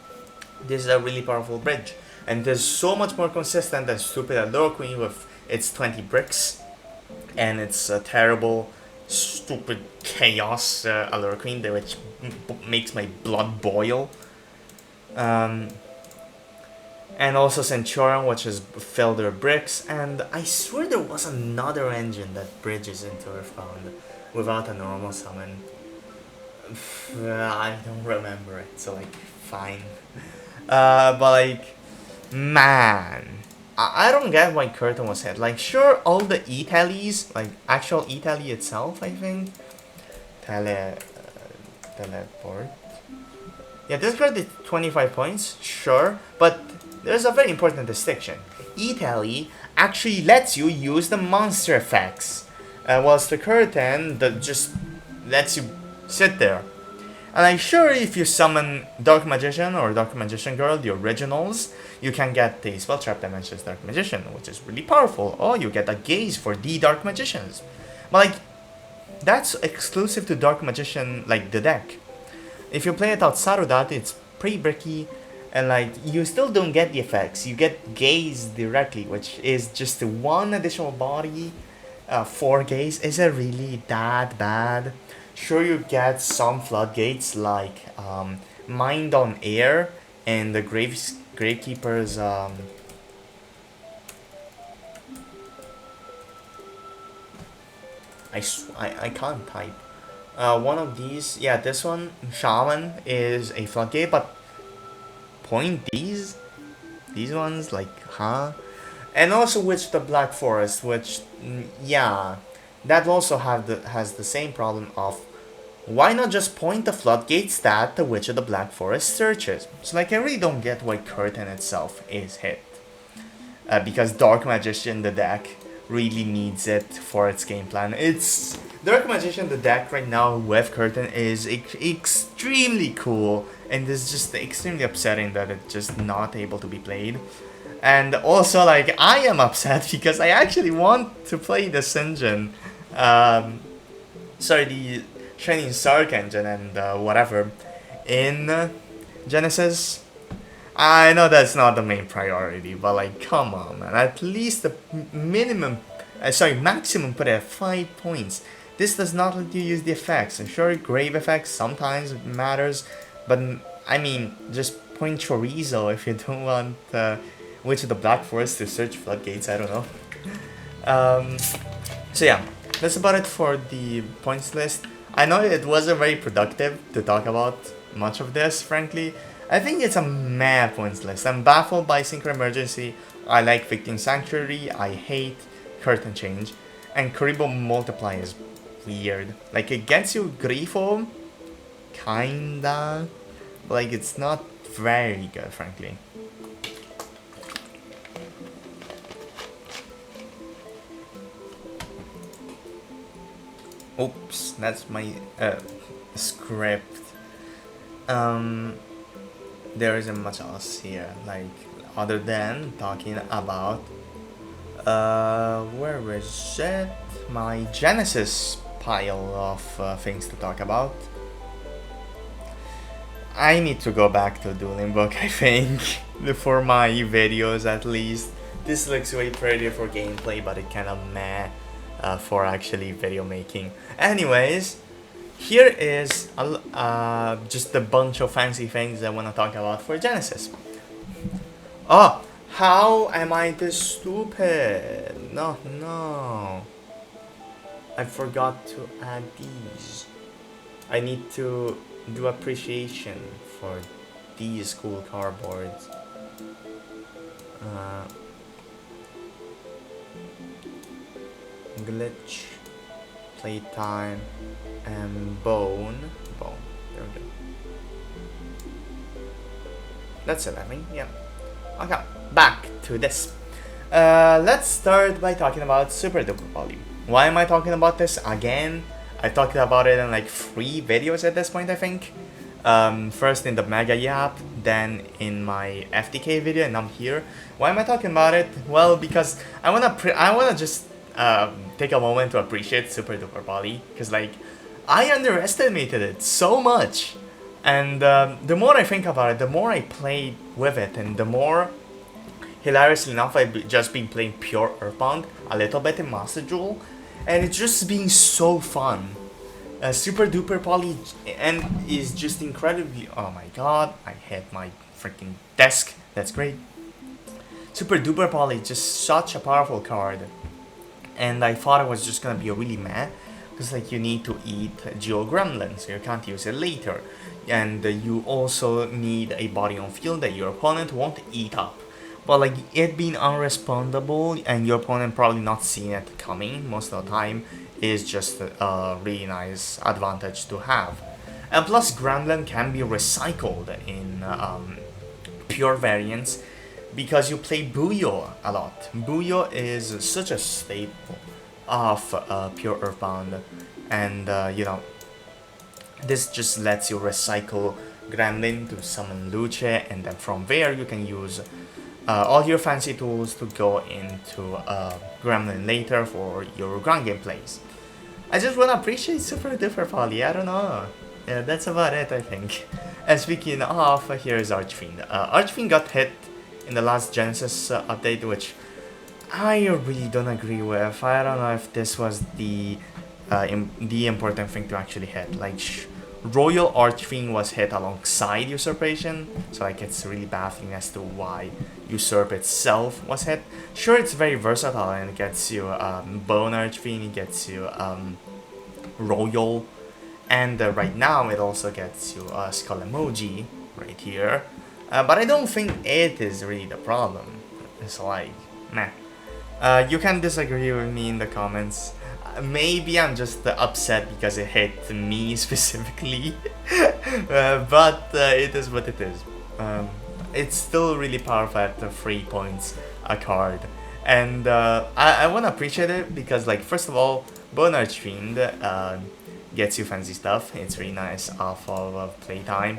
This is a really powerful bridge. And it is so much more consistent than stupid Allure Queen with its 20 bricks. And it's a terrible, stupid chaos Allure Queen, which makes my blood boil. And And also Centurion, which is filled with bricks. And I swear there was another engine that bridges into Earthbound without a normal summon. I don't remember it, so like, fine. But like, man, I don't get why Curtain was hit. Like, sure, all the E-tallies, like actual E-tally itself, I think. Teleport. Yeah, this card did 25 points, sure, but there's a very important distinction. E-tally actually lets you use the monster effects, whilst the Curtain that just lets you sit there. And I'm sure if you summon Dark Magician or Dark Magician Girl, the originals, you can get the Spell Trap Dimensions Dark Magician, which is really powerful. Or you get a Gaze for the Dark Magicians. But like, that's exclusive to Dark Magician, like the deck. If you play it outside of that, it's pretty bricky. And like, you still don't get the effects. You get Gaze directly, which is just one additional body for Gaze. Is it really that bad? Sure, you get some floodgates like Mind on Air and the Gravekeeper's I can't type. One of these, yeah, this one, Shaman, is a floodgate, but these ones, like, huh? And also Witch of the Black Forest, which, yeah, that also has the same problem of why not just point the floodgates that the Witch of the Black Forest searches? So like, I really don't get why Curtain itself is hit. Because Dark Magician, the deck, really needs it for its game plan. It's Dark Magician, the deck right now with Curtain is extremely cool, and it's just extremely upsetting that it's just not able to be played. And also, like, I am upset because I actually want to play this engine. Sorry, the Shining Sark engine and whatever in Genesys. I know that's not the main priority, but like, come on, man. At least the maximum put at 5 points. This does not let you use the effects. And sure, grave effects sometimes matters, but I mean, just point chorizo if you don't want Witch of the Black Forest to search floodgates. I don't know. So yeah, that's about it for the points list. I know it wasn't very productive to talk about much of this, frankly. I think it's a meh points list. I'm baffled by Synchro Emergency. I like Victim Sanctuary. I hate Curtain Change. And Karibo Multiply is weird. Like, it gets you Grifo, kinda. But like, it's not very good, frankly. Oops, that's my script. There isn't much else here, like, other than talking about where is it? My Genesys pile of things to talk about. I need to go back to Dueling Book, I think, for my videos at least. This looks way prettier for gameplay, but it kinda meh for actually video making. Anyways, here is just a bunch of fancy things I want to talk about for Genesys. Oh, how am I this stupid? No. I forgot to add these. I need to do appreciation for these cool cardboards. Glitch, playtime, and bone. There we go. That's it, I think. Yeah. Okay, back to this. Let's start by talking about Super Duper Poly. Why am I talking about this again? I talked about it in like 3 videos at this point, I think. First in the megayap, then in my FTK video, and I'm here. Why am I talking about it? Well, because I wanna just take a moment to appreciate Super Duper Poly, because like, I underestimated it so much, and the more I think about it, the more I play with it, and the more, hilariously enough, I've just been playing pure Earthbound a little bit in masterduel, and it's just being so fun. Super Duper Poly and is just incredibly. Oh my god! I hit my freaking desk. That's great. Super Duper Poly is just such a powerful card, and I thought it was just gonna be a really meh, because like you need to eat Geo Gremlin, so you can't use it later, and you also need a body on field that your opponent won't eat up. But like it being unrespondable and your opponent probably not seeing it coming most of the time is just a really nice advantage to have. And plus Gremlin can be recycled in pure variants because you play Booyah a lot. Booyah is such a staple of pure Earthbound, and you know, this just lets you recycle Gremlin to summon Luce, and then from there you can use all your fancy tools to go into Gremlin later for your ground game plays. I just wanna appreciate Super Duper Poly, I don't know. Yeah, that's about it, I think. And speaking of, here's Archfiend. Archfiend got hit in the last Genesys update, which I really don't agree with. I don't know if this was the important thing to actually hit. Like, Royal Archfiend was hit alongside Usurpation, so like it's really baffling as to why Usurp itself was hit. Sure, it's very versatile and it gets you Bone Archfiend, it gets you Royal, and right now it also gets you Skull Emoji right here. But I don't think it is really the problem. It's like, meh. You can disagree with me in the comments. Maybe I'm just upset because it hit me specifically, but it is what it is. It's still really powerful at 3 points a card, and I want to appreciate it because, like, first of all, Bone Archfiend gets you fancy stuff. It's really nice off of playtime,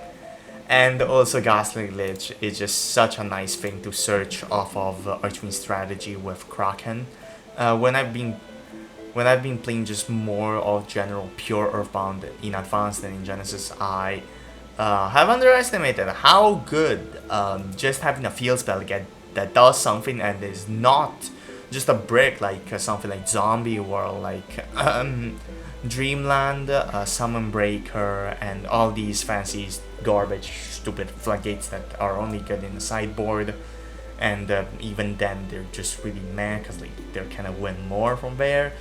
and also Ghastly Glitch is just such a nice thing to search off of Archfiend strategy with Kraken. When I've been playing just more of general pure Earthbound in Advanced than in Genesys, I have underestimated how good just having a field spell that does something and is not just a brick like something like Zombie World, like Dreamland, Summon Breaker, and all these fancy garbage stupid floodgates that are only good in the sideboard. And even then they're just really meh because like they're kind of win more from there.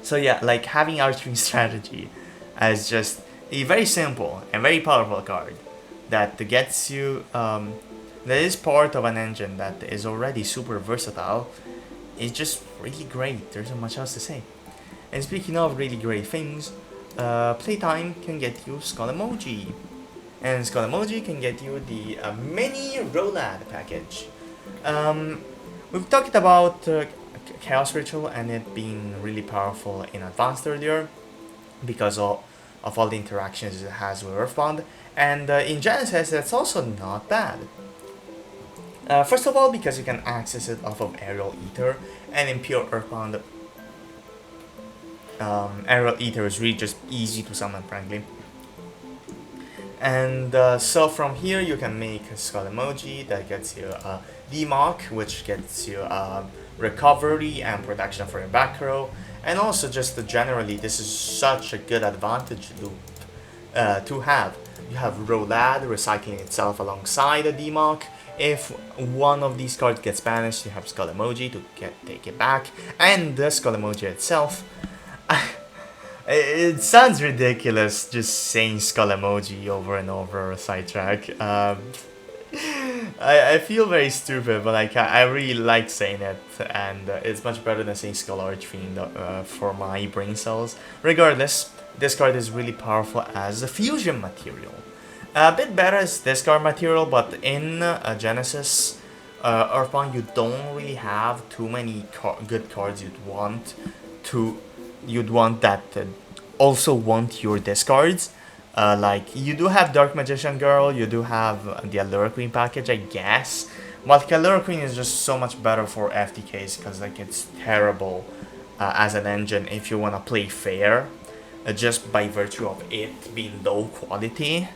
So yeah, like having Archfiend strategy as just a very simple and very powerful card that gets you that is part of an engine that is already super versatile is just really great. There's not much else to say. And speaking of really great things, playtime can get you Skull Emoji, and Skull Emoji can get you the mini Rolad package. We've talked about Chaos Ritual and it being really powerful in Advanced earlier because of all the interactions it has with Earthbound, and in Genesys that's also not bad. First of all, because you can access it off of Aerial Ether, and in pure Earthbound, Aerial Ether is really just easy to summon, frankly. And so from here you can make a Skull Emoji that gets you Demock, which gets you recovery and protection for your back row, and also just generally this is such a good advantage loop to have. You have Rolad recycling itself alongside a Demock. If one of these cards gets banished, you have Skull Emoji to take it back, and the Skull Emoji itself. It sounds ridiculous just saying Skull Emoji over and over, sidetrack. I feel very stupid, but like I really like saying it, and it's much better than saying Skull Archfiend for my brain cells. Regardless, this card is really powerful as a fusion material. A bit better as discard material, but in Genesys Earthbound you don't really have too many good cards you'd want that also want your discards. Like, you do have Dark Magician Girl, you do have the Allure Queen package, I guess. But Allure Queen is just so much better for FTKs because like it's terrible as an engine if you want to play fair, just by virtue of it being low quality.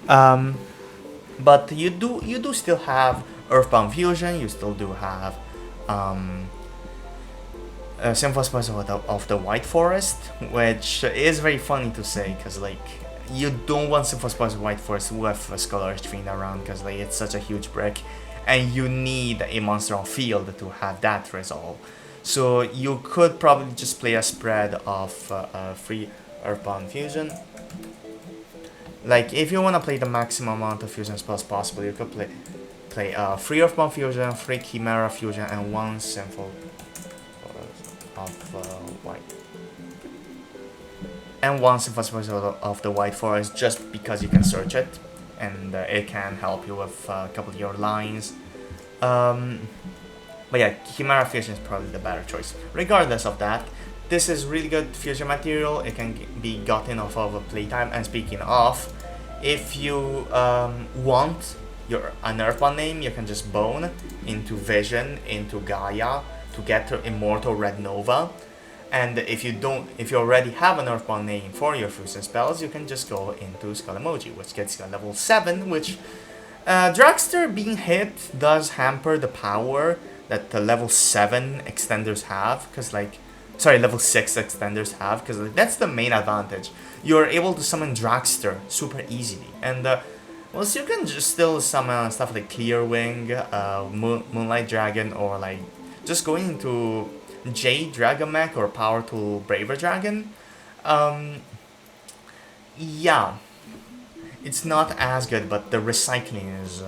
But you do still have Earthbound Fusion, you still do have Symphos of the White Forest, which is very funny to say because like you don't want Symphos White Forest with a Skull Archfiend around because like it's such a huge brick, and you need a monster on field to have that resolve. So you could probably just play a spread of free Earthbound Fusion. Like, if you want to play the maximum amount of fusion spells possible, you could play free Earthbound Fusion, free Chimera Fusion, and one Sinful of White. And one Sinful of the White Forest, just because you can search it, and it can help you with a couple of your lines. But yeah, Chimera Fusion is probably the better choice. Regardless of that, this is really good fusion material. It can be gotten off of a playtime. And speaking of, if you want an Earthbound name, you can just bone into Vision, into Gaia to get to Immortal Red Nova. And if you already have an Earthbound name for your fusion spells, you can just go into Skull Emoji, which gets you a level 7, which Dragster being hit does hamper the power that the level 7 extenders have, because level 6 extenders have, because that's the main advantage. You're able to summon Dragster super easily, and well, so you can just still summon stuff like Clearwing, Moonlight Dragon, or like just going into Jade Dragon Mech or Power Tool Braver Dragon. Yeah, it's not as good, but the recycling is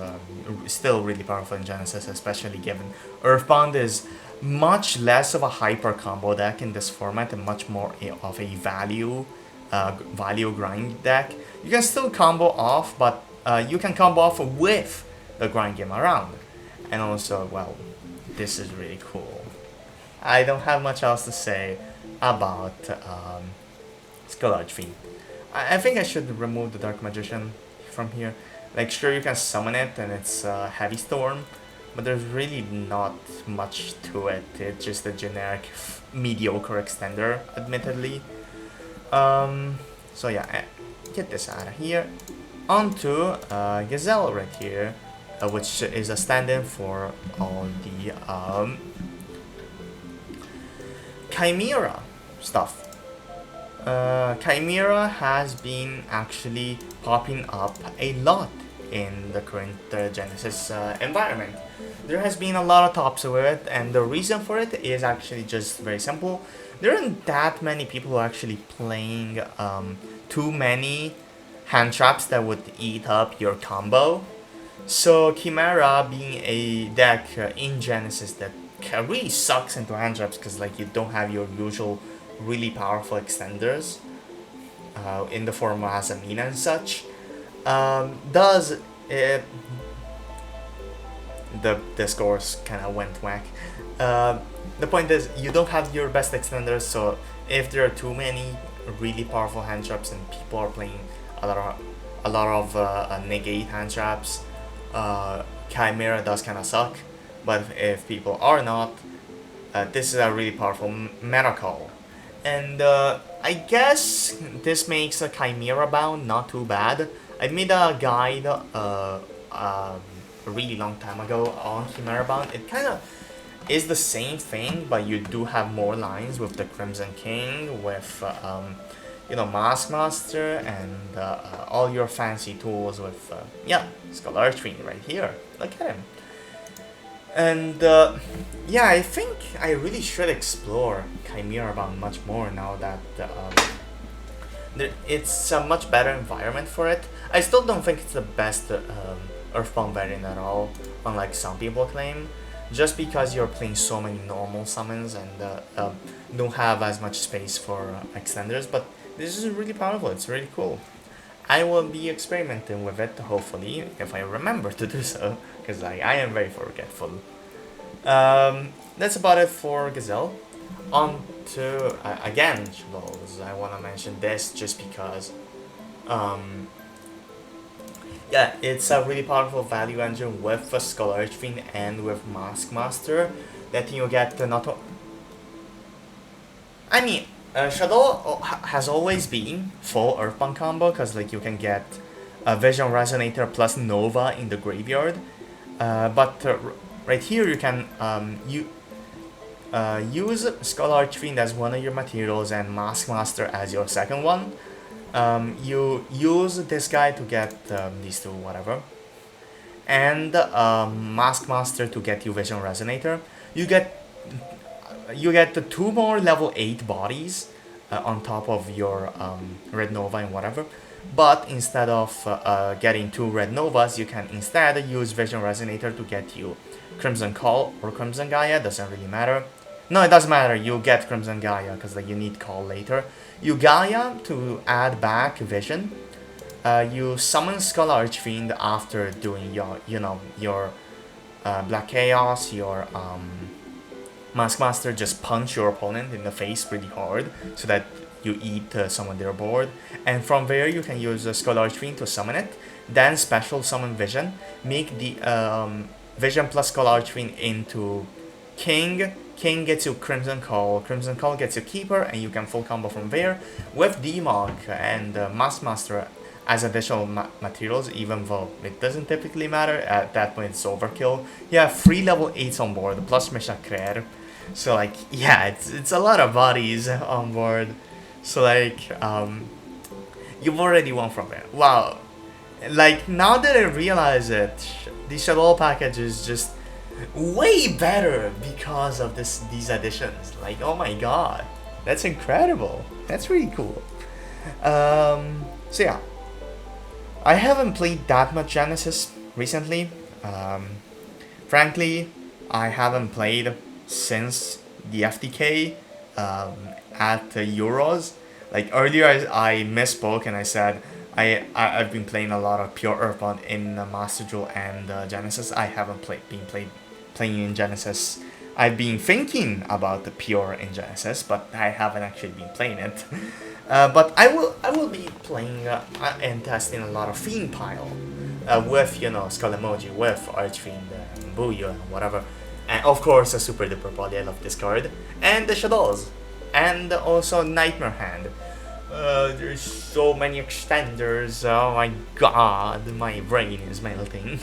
still really powerful in Genesys, especially given Earthbound is much less of a hyper combo deck in this format and much more of a value grind deck. You can still combo off, but you can combo off with the grind game around. And also, well, this is really cool. I don't have much else to say about Skull Archfiend. I think I should remove the Dark Magician from here. Like, sure, you can summon it and it's Heavy Storm, but there's really not much to it. It's just a generic mediocre extender, admittedly. So yeah, get this out of here. Onto Gazelle right here, which is a stand-in for all the Chimera stuff. Chimera has been actually popping up a lot in the current Genesys environment. There has been a lot of talks with it, and the reason for it is actually just very simple. There aren't that many people who are actually playing too many hand traps that would eat up your combo. So Chimera being a deck in Genesys that really sucks into hand traps because like you don't have your usual really powerful extenders in the form of azamina and such, the scores kind of went whack. The point is, you don't have your best extenders, so if there are too many really powerful hand traps and people are playing a lot of negate hand traps, Chimera does kind of suck. But if people are not, this is a really powerful meta call. And I guess this makes a Chimera bound not too bad. I made a guide a really long time ago on Chimera bound. It kind of is the same thing, but you do have more lines with the Crimson King, with Mask Master, and all your fancy tools with Skull Archfiend right here. Look at him. And yeah, I think I really should explore Chimera Bound much more now that it's a much better environment for it. I still don't think it's the best Earthbound variant at all, unlike some people claim, just because you're playing so many normal summons and don't have as much space for extenders, but this is really powerful, it's really cool. I will be experimenting with it, hopefully, if I remember to do so, because I am very forgetful. That's about it for Gazelle. On to, again, shaddolls. I want to mention this just because, yeah, it's a really powerful value engine with a Skull Archfiend and with Mask Master, that you get not. I mean, shaddoll has always been full Earthbound combo, because like you can get a Vision Resonator plus Nova in the graveyard, but right here you can use Skull Archfiend as one of your materials and Mask Master as your second one. You use this guy to get these two, whatever, and Mask Master to get you Vision Resonator. You get the 2 more level 8 bodies on top of your Red Nova and whatever. But instead of getting 2 Red Novas, you can instead use Vision Resonator to get you Crimson Call or Crimson Gaia, doesn't really matter. No, it doesn't matter, you get Crimson Gaia because like, you need Call later. You Gaia to add back Vision. You summon Skull Archfiend after doing your Black Chaos, your Mask Master, just punch your opponent in the face pretty hard so that you eat some of their board. And from there you can use Skull Archfiend to summon it. Then special summon Vision. Make the Vision plus Skull Archfiend into King. King gets you Crimson Call. Crimson Call gets you Keeper, and you can full combo from there with Demog and Mask Master as additional materials, even though it doesn't typically matter. At that point it's overkill. You have 3 level 8s on board, plus Meshakrer. So like, yeah, it's a lot of bodies on board. So like, you've already won from it. Wow. Like, now that I realize it, the shaddoll package is just way better because of these additions. Like, oh my god. That's incredible. That's really cool. So yeah. I haven't played that much Genesys recently. Frankly, I haven't played since the FTK at Euros. Like earlier, I misspoke and I said I've been playing a lot of pure Earthbound in masterduel and Genesys. I haven't playing in Genesys. I've been thinking about the pure in Genesys, but I haven't actually been playing it. But I will be playing and testing a lot of Fiend Pile with Skull Emoji, with Archfiend, Booyah, and whatever, and of course a Super Duper Body. I love this card, and the Shadolls, and also Nightmare Hand. There's so many extenders. Oh my god, my brain is melting.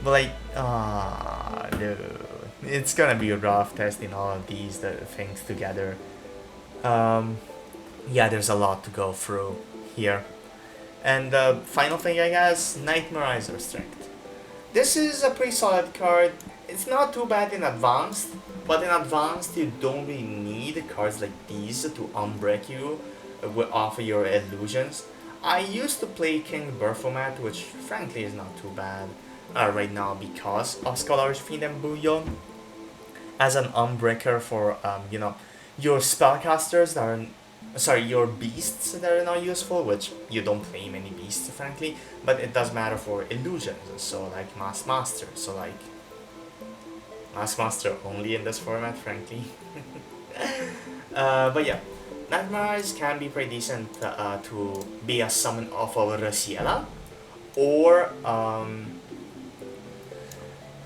But like, dude, it's gonna be rough testing all of these things together. Yeah, there's a lot to go through here. And the final thing, I guess, Nightmarizer Strict. This is a pretty solid card. It's not too bad in advanced, but in advanced you don't really need cards like these to unbreak you off of your illusions. I used to play King Baphomet, which frankly is not too bad right now because of Skull Archfiend and Booyah as an unbreaker for your spellcasters that are your beasts that are not useful, which you don't play many beasts frankly, but it does matter for illusions, so like Mask Master, so like Mask Master only in this format frankly. But yeah, Nightmares can be pretty decent to be a summon off of Raciela, or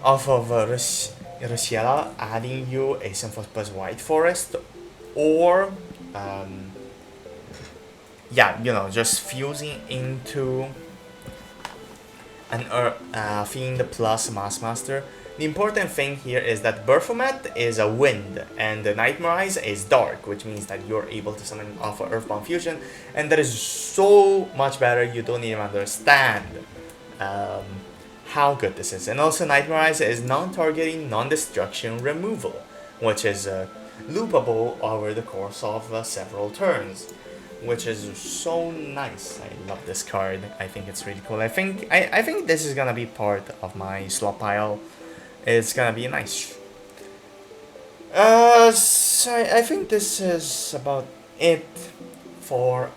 off of Raciela adding you a Symphos plus White Forest, or yeah, just fusing into an Fiend plus Mask Master. The important thing here is that Baphomet is a wind and the Nightmarize is dark, which means that you're able to summon off of Earthbound Fusion, and that is so much better you don't even understand how good this is. And also Nightmarize is non-targeting, non-destruction removal, which is loopable over the course of several turns, which is so nice. I love this card. I think it's really cool. I think this is gonna be part of my slot pile. It's gonna be nice. So I think this is about it for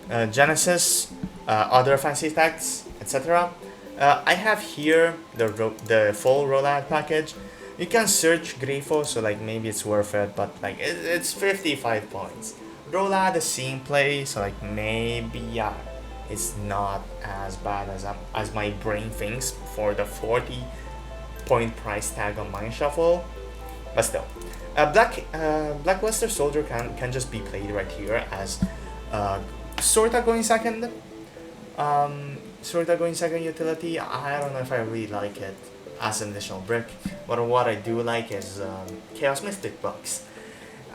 Genesys, other fancy techs, etc. I have here the full rollout package. You can search Grifo, so like maybe it's worth it, but like it's 55 points. Rollout is scene play, so like maybe yeah, it's not as bad as my brain thinks for the 40-point price tag on Mind Shuffle, but still, Blackluster Soldier can just be played right here as sorta going second. Sorta going second utility. I don't know if I really like it as an additional brick, but what I do like is Chaos Mystic Box.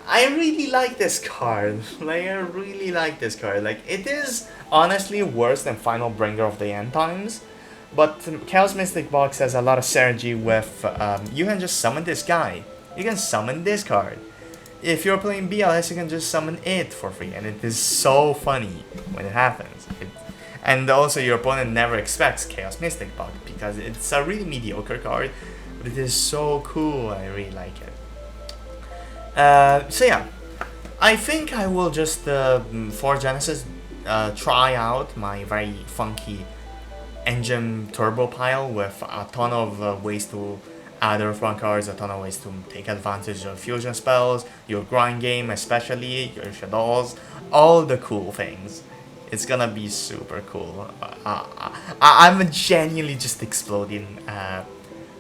I really like this card. Like, I really like this card. Like, it is honestly worse than Final Bringer of the End Times. But Chaos Mystic Box has a lot of synergy with, you can just summon this guy. You can summon this card. If you're playing BLS, you can just summon it for free. And it is so funny when it happens. And also your opponent never expects Chaos Mystic Box because it's a really mediocre card. But it is so cool, I really like it. So yeah, I think I will just, for Genesis, try out my very funky engine turbo pile with a ton of ways to add Earthbound cards, a ton of ways to take advantage of fusion spells, your grind game especially, your shaddolls, all the cool things. It's gonna be super cool. I'm genuinely just exploding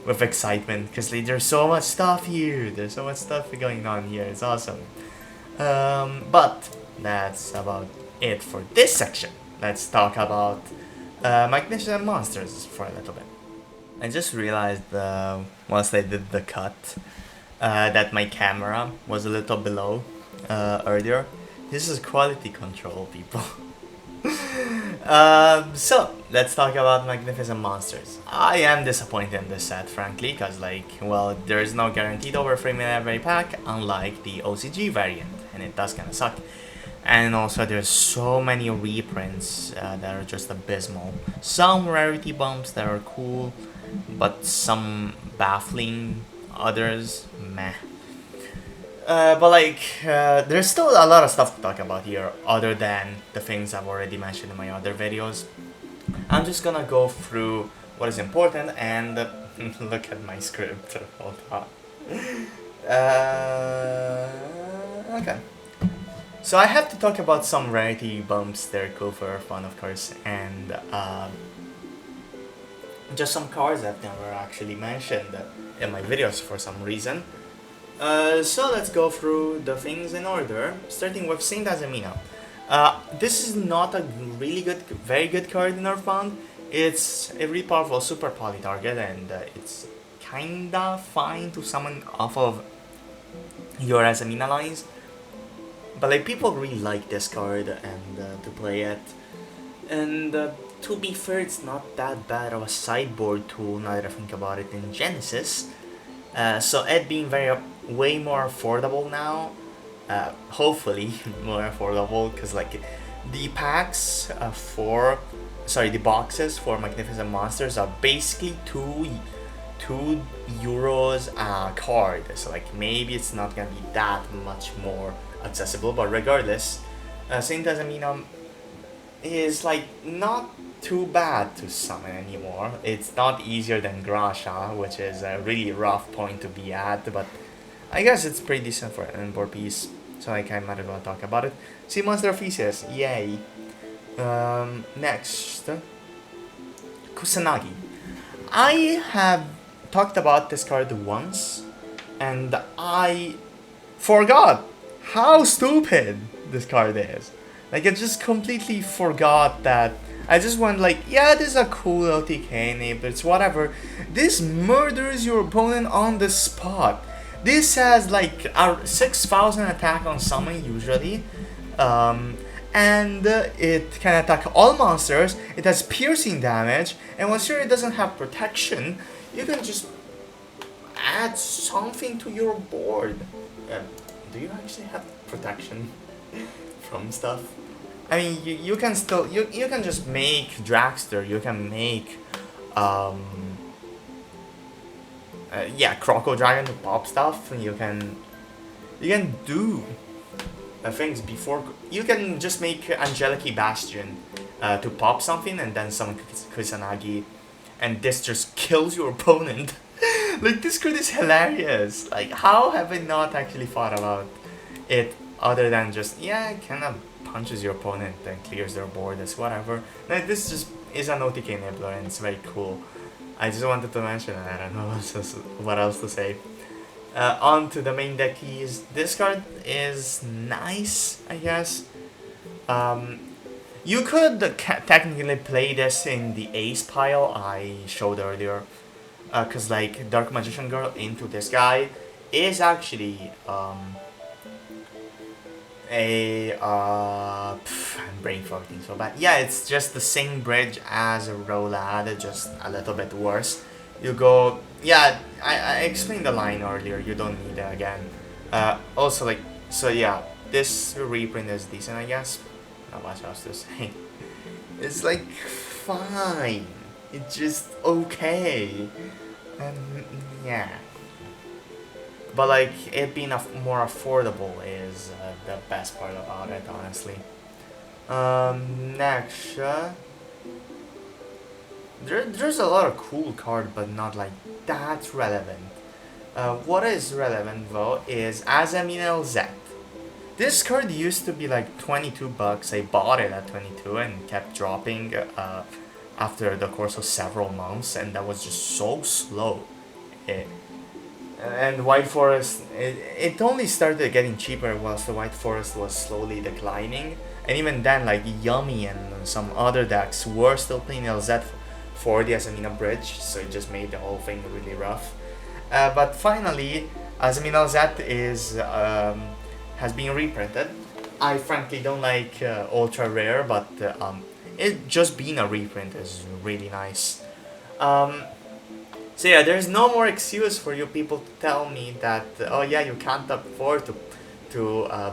with excitement because like, there's so much stuff here. There's so much stuff going on here. It's awesome. But that's about it for this section. Let's talk about Magnificent Monsters for a little bit. I just realized once I did the cut that my camera was a little below earlier. This is quality control, people. So, let's talk about Magnificent Monsters. I am disappointed in this set, frankly, because, like, well, there is no guaranteed overframe in every pack, unlike the OCG variant, and it does kind of suck. And also, there's so many reprints that are just abysmal. Some rarity bumps that are cool, but some baffling, others, meh. But like, there's still a lot of stuff to talk about here, other than the things I've already mentioned in my other videos. I'm just gonna go through what is important and look at my script. Hold on. Okay. So I have to talk about some rarity bumps. They're cool for fun, of course, and just some cards I've never actually mentioned in my videos for some reason. So let's go through the things in order, starting with Saint Azamina. This is not a really good, very good card in Earthbound. It's a really powerful super poly target, and it's kinda fine to summon off of your Azamina lines. But like, people really like this card and to play it. And to be fair, it's not that bad of a sideboard tool now that I think about it in Genesis. So it being way more affordable now, hopefully more affordable, because like the packs the boxes for Magnificent Monsters are basically two euros a card. So like maybe it's not gonna be that much more accessible, but regardless, Saint Azamina is like not too bad to summon anymore. It's not easier than Grasha, which is a really rough point to be at, but I guess it's pretty decent for an board piece, so like, I might as well talk about it. Sea Monster Thesis, yay. Next, Kusanagi. I have talked about this card once, and I forgot how stupid this card is. Like, I just completely forgot that. I just went like, yeah, this is a cool LTK enabler, it's whatever. This murders your opponent on the spot. This has like a 6,000 attack on summon usually. And it can attack all monsters. It has piercing damage. And once it doesn't have protection, you can just add something to your board. Do you actually have protection from stuff? I mean, you can still, you can just make Dragster, you can make, yeah, Croco Dragon to pop stuff, and you can do things before, you can just make Angelic Bastion to pop something, and then summon Kusanagi, and this just kills your opponent. Like, this card is hilarious. Like, how have I not actually thought about it other than just, yeah, it kind of punches your opponent and clears their board, as whatever. Like, this just is an OTK enabler and it's very cool. I just wanted to mention it, I don't know what else to say. On to the main deck keys. This card is nice, I guess. You could technically play this in the ace pile I showed earlier. Because like Dark Magician Girl into this guy is actually I'm brain farting so bad. Yeah, it's just the same bridge as a Rolad, just a little bit worse. You go, yeah, I explained the line earlier, you don't need it again. Also, like, so yeah, this reprint is decent, I guess. Not much else to say. It's like, fine. It's just okay. Yeah. But like it being more affordable is the best part about it, honestly. Next, there's a lot of cool cards, but not like that relevant. What is relevant though is azamina Z. This card used to be like 22 bucks. I bought it at 22 and kept dropping after the course of several months, and that was just so slow. It, and White Forest, it only started getting cheaper whilst the White Forest was slowly declining. And even then, like Yummy and some other decks were still playing LZ for the Azamina Bridge, so it just made the whole thing really rough. But finally, Azamina LZ has been reprinted. I frankly don't like Ultra Rare, but it just being a reprint is really nice. So yeah, there's no more excuse for you people to tell me that oh yeah, you can't afford to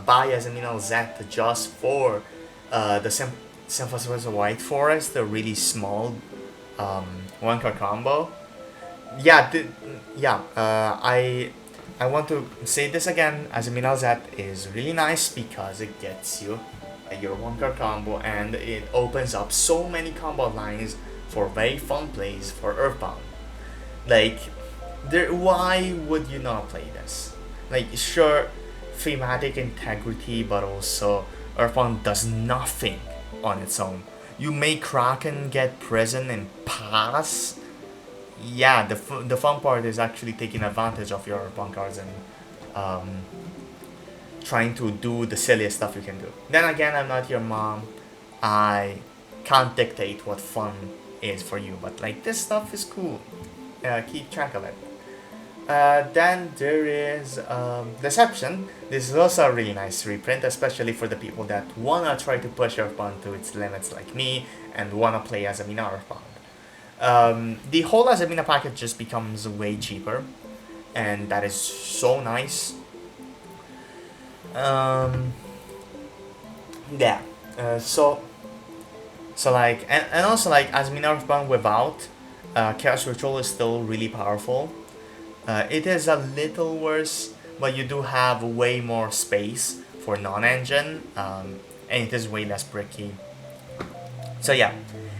buy Azamina Z just for the Synthesis White Forest, the really small one card combo. Yeah, I want to say this again. Azamina Z is really nice because it gets you your one card combo and it opens up so many combo lines for very fun plays for Earthbound. Like, why would you not play this? Like, sure, thematic integrity, but also Earthbound does nothing on its own. You make Kraken get prison and pass. Yeah, the fun part is actually taking advantage of your Earthbound cards and trying to do the silliest stuff you can do. Then again, I'm not your mom. I can't dictate what fun is for you, but like this stuff is cool. Keep track of it. Then there is Deception. This is also a really nice reprint, especially for the people that wanna try to push Earthbound to its limits like me and wanna play Azamina Earthbound. The whole Azamina package just becomes way cheaper, and that is so nice. Yeah. So like, and also like Azamina Earthbound without Chaos Ritual is still really powerful. It is a little worse, but you do have way more space for non-engine, and it is way less bricky. So yeah,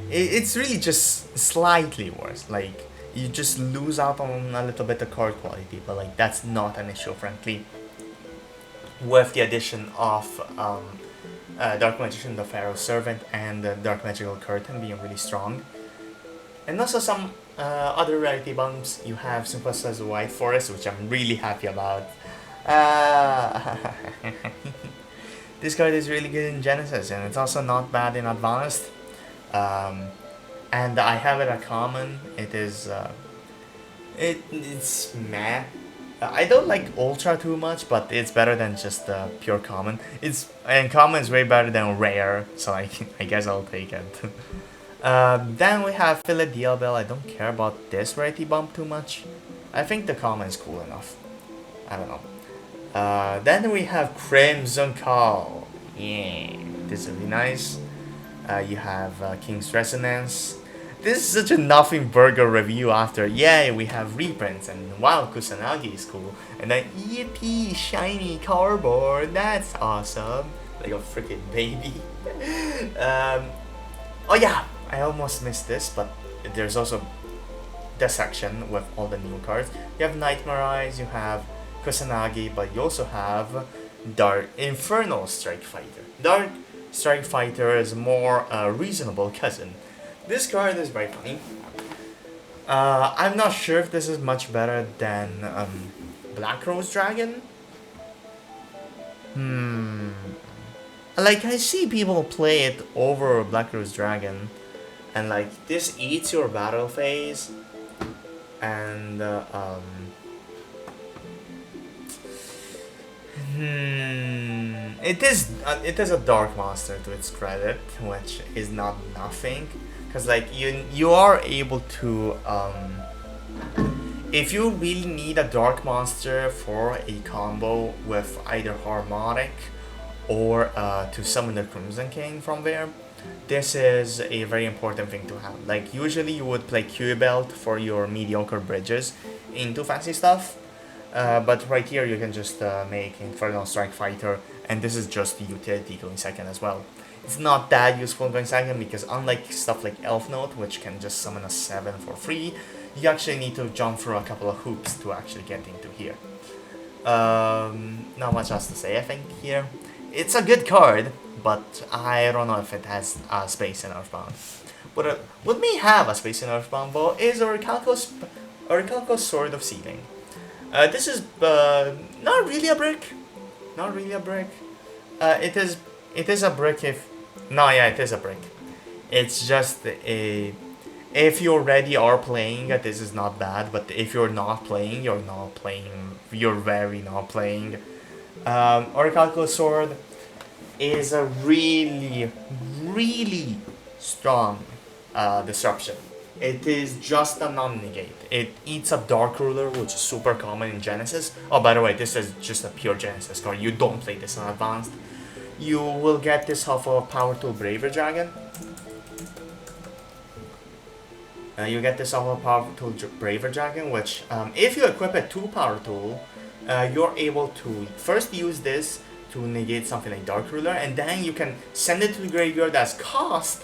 it's really just slightly worse. Like, you just lose out on a little bit of card quality, but like that's not an issue, frankly. With the addition of Dark Magician, the Pharaoh Servant, and the Dark Magical Curtain being really strong. And also some other rarity bumps. You have Synthesis White Forest, which I'm really happy about. This card is really good in Genesis, and it's also not bad in Advanced. And I have it at common. It is it's meh. I don't like Ultra too much, but it's better than just pure common. And common is way better than rare, so I guess I'll take it. Then we have Philadelphia. I don't care about this rarity bump too much. I think the common is cool enough. I don't know. Then we have Crimson Call. Yeah, this is really nice. You have King's Resonance. This is such a nothing burger review after, yay, we have reprints, and wow, Kusanagi is cool. And then, yippee, shiny cardboard, that's awesome. Like a freaking baby. Oh yeah, I almost missed this, but there's also this section with all the new cards. You have Nightmare Eyes, you have Kusanagi, but you also have Dark Infernal Strike Fighter. Dark Strike Fighter is more reasonable cousin. This card is very funny. I'm not sure if this is much better than Black Rose Dragon. Like, I see people play it over Black Rose Dragon, and like this eats your battle phase, and It is a dark monster to its credit, which is not nothing, because like you are able to if you really need a dark monster for a combo with either harmonic or to summon the Crimson King from there, this is a very important thing to have. Like usually you would play Q Belt for your mediocre bridges into fancy stuff. But right here you can just make Infernal Strike Fighter, and this is just the utility going second as well. It's not that useful going second because unlike stuff like Elf Note, which can just summon a 7 for free, you actually need to jump through a couple of hoops to actually get into here. Not much else to say, I think, here. It's a good card, but I don't know if it has space in Earthbound. What may have a space in Earthbound, though, is Orichalco's Sword of Sealing. This is not really a brick. Not really a brick. It is a brick if... No, yeah, it is a brick. It's just a... If you already are playing, this is not bad. But if you're not playing, you're not playing. You're very not playing. Orichalco's Sword is a really, really strong disruption. It is just a non-negate. It eats a Dark Ruler, which is super common in Genesys. Oh, by the way, this is just a pure Genesys card. You don't play this on Advanced. You will get this off of Power Tool Braver Dragon. You get this off of Power Tool Braver Dragon, which, if you equip it to Power Tool, you're able to first use this to negate something like Dark Ruler, and then you can send it to the graveyard as cost,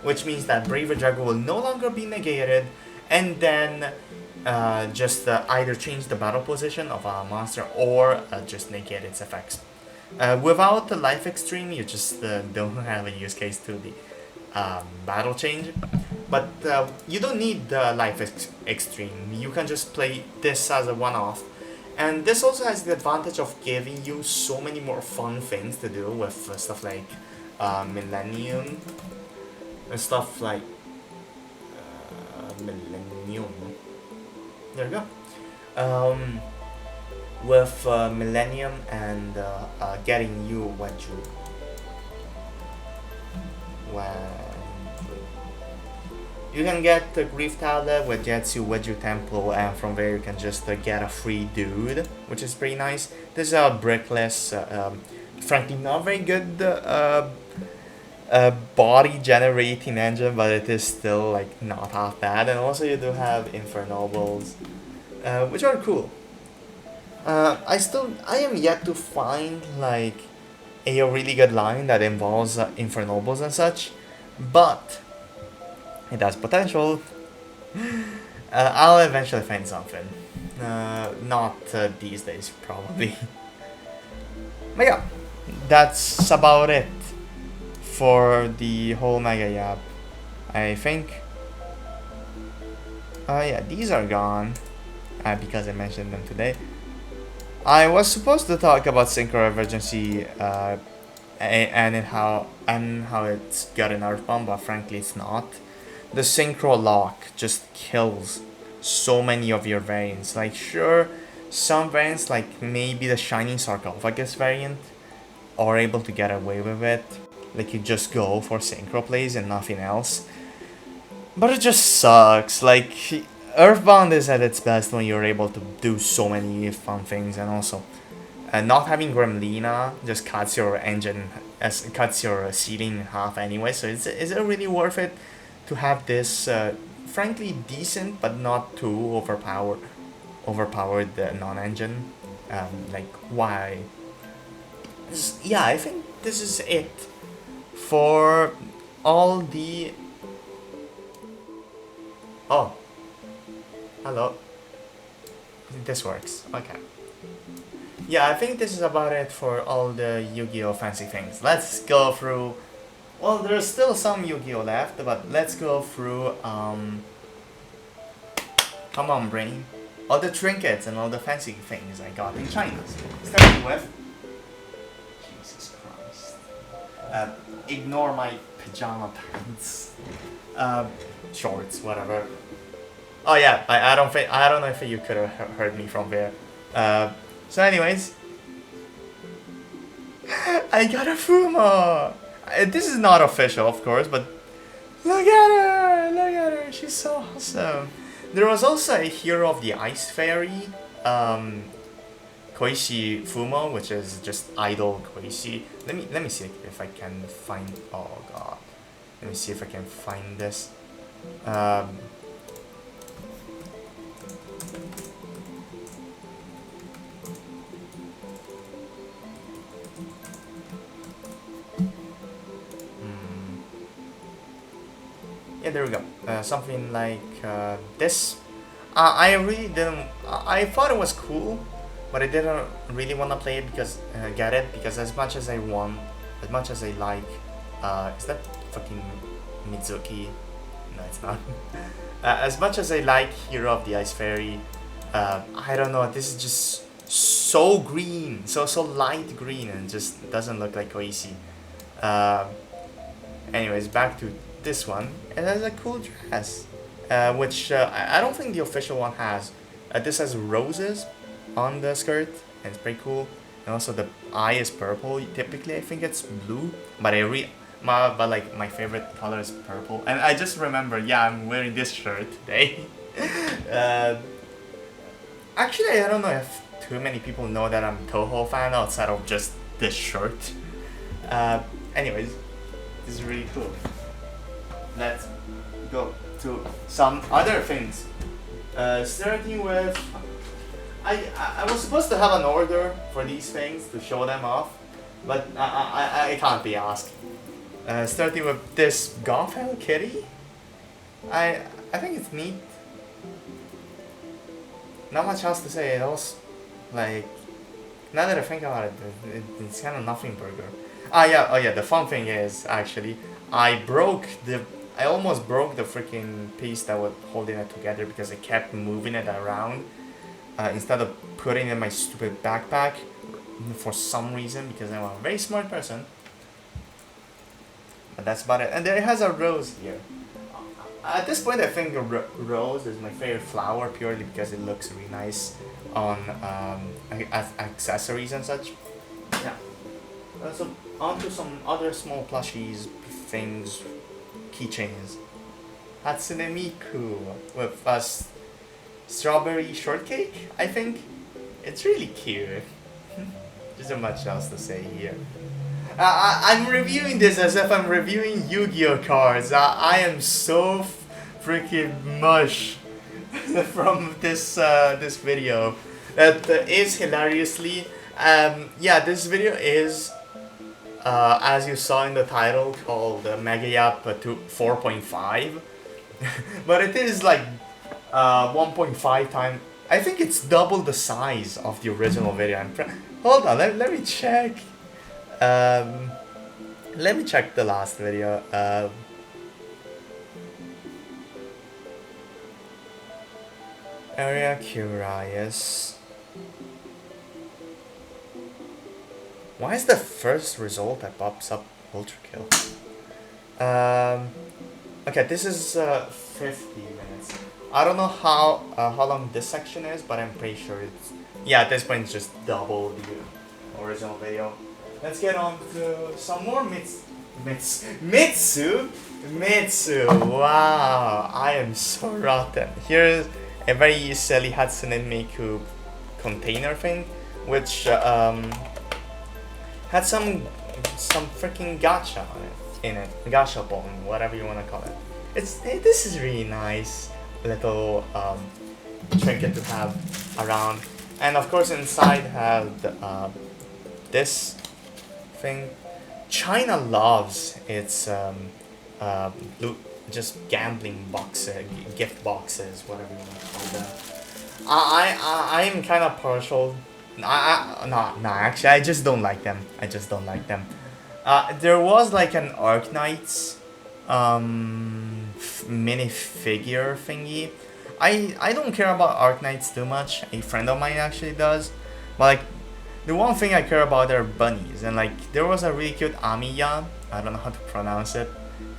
which means that Braver Dragon will no longer be negated, and then just either change the battle position of a monster or just negate its effects. Without the Life Extreme, you just don't have a use case to the battle change. But you don't need the Life Extreme. You can just play this as a one-off. And this also has the advantage of giving you so many more fun things to do with stuff like Millennium. And stuff like Millennium. There you go. With Millennium and getting you what you can get the Grief Tablet, which gets you Wedju Temple, and from there you can just get a free dude, which is pretty nice. This is a brickless, frankly not very good body generating engine, but it is still like not half bad. And also you do have Infernobles, which are cool. I am yet to find like a really good line that involves Infernobles and such, but it has potential. I'll eventually find something. Not these days, probably. But yeah, that's about it for the whole megayap, I think. Yeah, these are gone because I mentioned them today. I was supposed to talk about Synchro Emergency and how it's got an Earthbound, but frankly it's not. The Synchro Lock just kills so many of your variants. Like sure, some variants like maybe the Shining Sarcophagus variant are able to get away with it. Like you just go for Synchro plays and nothing else. But it just sucks. Like Earthbound is at its best when you're able to do so many fun things, and also not having Gremlina just cuts your engine, cuts your ceiling in half anyway. So is it really worth it to have this frankly decent but not too overpowered non-engine? Like why? Yeah, I think this is it for all the... Oh, hello. This works. Okay. Yeah, I think this is about it for all the Yu-Gi-Oh fancy things. Let's go through... Well, there's still some Yu-Gi-Oh left, but let's go through, come on, brain. All the trinkets and all the fancy things I got in China. Starting with... Jesus Christ. Ignore my pajama pants. Shorts, whatever. Oh yeah, I don't know if you could have heard me from there. So anyways, I got a Fuma! This is not official, of course, but look at her! Look at her! She's so awesome. There was also a Hero of the Ice Fairy, Koishi Fumo, which is just idle Koishi. Let me see if I can find. Oh god. Let me see if I can find this. Yeah, there we go. Something like this. I really didn't. I thought it was cool, but I didn't really want to play it because get it because as much as I want, as much as I like, is that fucking Mitsurugi? No, it's not. As much as I like Hero of the Ice Fairy, I don't know. This is just so green, so light green, and just doesn't look like Koishi. Anyways, back to this one. It has a cool dress, which I don't think the official one has. This has roses on the skirt, and it's pretty cool. And also the eye is purple. Typically, I think it's blue, but my favorite color is purple. And I just remember, yeah, I'm wearing this shirt today. Actually, I don't know if too many people know that I'm Toho fan outside of just this shirt. Anyways, this is really cool. Let's go to some other things. Starting with, I was supposed to have an order for these things to show them off, but I can't be asked. Starting with this Gothel kitty. I think it's neat. Not much else to say. It also, like, now that I think about it, it's kind of nothing burger. Oh yeah, the fun thing is, actually, I almost broke the freaking piece that was holding it together because I kept moving it around instead of putting it in my stupid backpack for some reason, because I'm a very smart person. But that's about it. And there it has a rose here. At this point, I think a rose is my favorite flower purely because it looks really nice on accessories and such. Yeah. So on to some other small plushies, things, keychains. Hatsune Miku with a strawberry shortcake, I think. It's really cute. There's not much else to say here. I'm reviewing this as if I'm reviewing Yu-Gi-Oh cards. I am so freaking mush from this this video. That is hilariously. Yeah, this video is, as you saw in the title, called megayap 4.5. But it is like 1.5 times. I think it's double the size of the original video. Hold on, let me check. Let me check the last video. Area curious. Why is the first result that pops up Ultra Kill? Okay, this is 50 minutes. I don't know how long this section is, but I'm pretty sure it's, yeah, at this point it's just double the original video. Let's get on to some more Mitsu. Wow, I am so rotten. Here's a very silly Hatsune Miku container thing, which had some freaking gacha on it, gashapon, whatever you wanna call it. This is really nice little trinket to have around, and of course inside had this thing. China loves its just gambling boxes, gift boxes, whatever you want to call them. I'm kind of partial. No, actually, I just don't like them. There was like an Arknights mini figure thingy. I don't care about Arknights too much. A friend of mine actually does, but like the one thing I care about are bunnies, and like there was a really cute Amiya, I don't know how to pronounce it,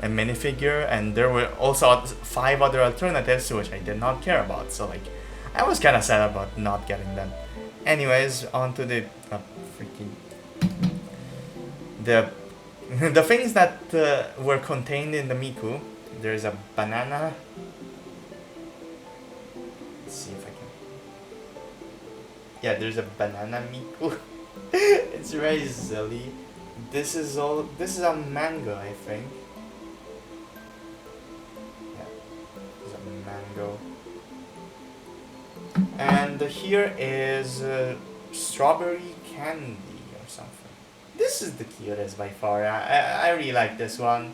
a minifigure, and there were also 5 other alternatives which I did not care about, so like I was kind of sad about not getting them. Anyways, on to the freaking the the things that were contained in the Miku. There's a banana. Let's see if I can. Yeah, there's a banana Miku. It's very silly. This is a mango, I think. Yeah, it's a mango. And here is strawberry candy or something. This is the cutest by far. I really like this one.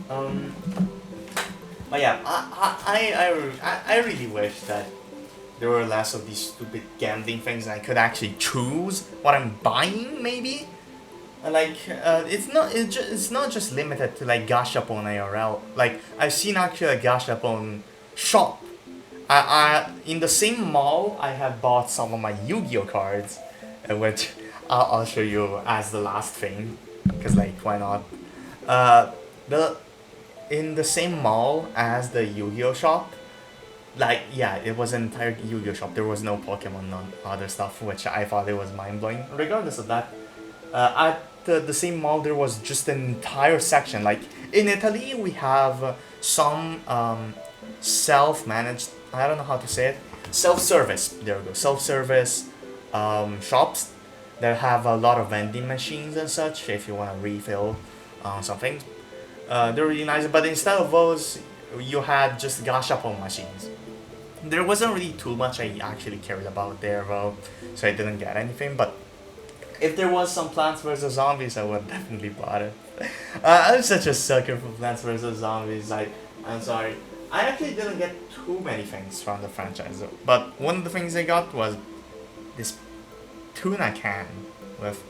But yeah, I really wish that there were less of these stupid gambling things and I could actually choose what I'm buying, maybe. Like it's not just limited to like Gashapon IRL. Like I've seen actually a Gashapon shop. In the same mall I have bought some of my Yu-Gi-Oh cards, which I'll show you as the last thing, cause like why not? The in the same mall as the Yu-Gi-Oh shop, like yeah, it was an entire Yu-Gi-Oh shop. There was no Pokemon, none other stuff, which I thought it was mind blowing. Regardless of that, at the same mall there was just an entire section. Like in Italy, we have some self-managed. I don't know how to say it. Self-service. There we go. Self-service shops that have a lot of vending machines and such. If you want to refill something, they're really nice. But instead of those, you had just gashapon machines. There wasn't really too much I actually cared about there though, so I didn't get anything. But if there was some Plants vs Zombies, I would definitely bought it. I'm such a sucker for Plants vs Zombies. I'm sorry. I actually didn't get too many things from the franchise, but one of the things I got was this tuna can with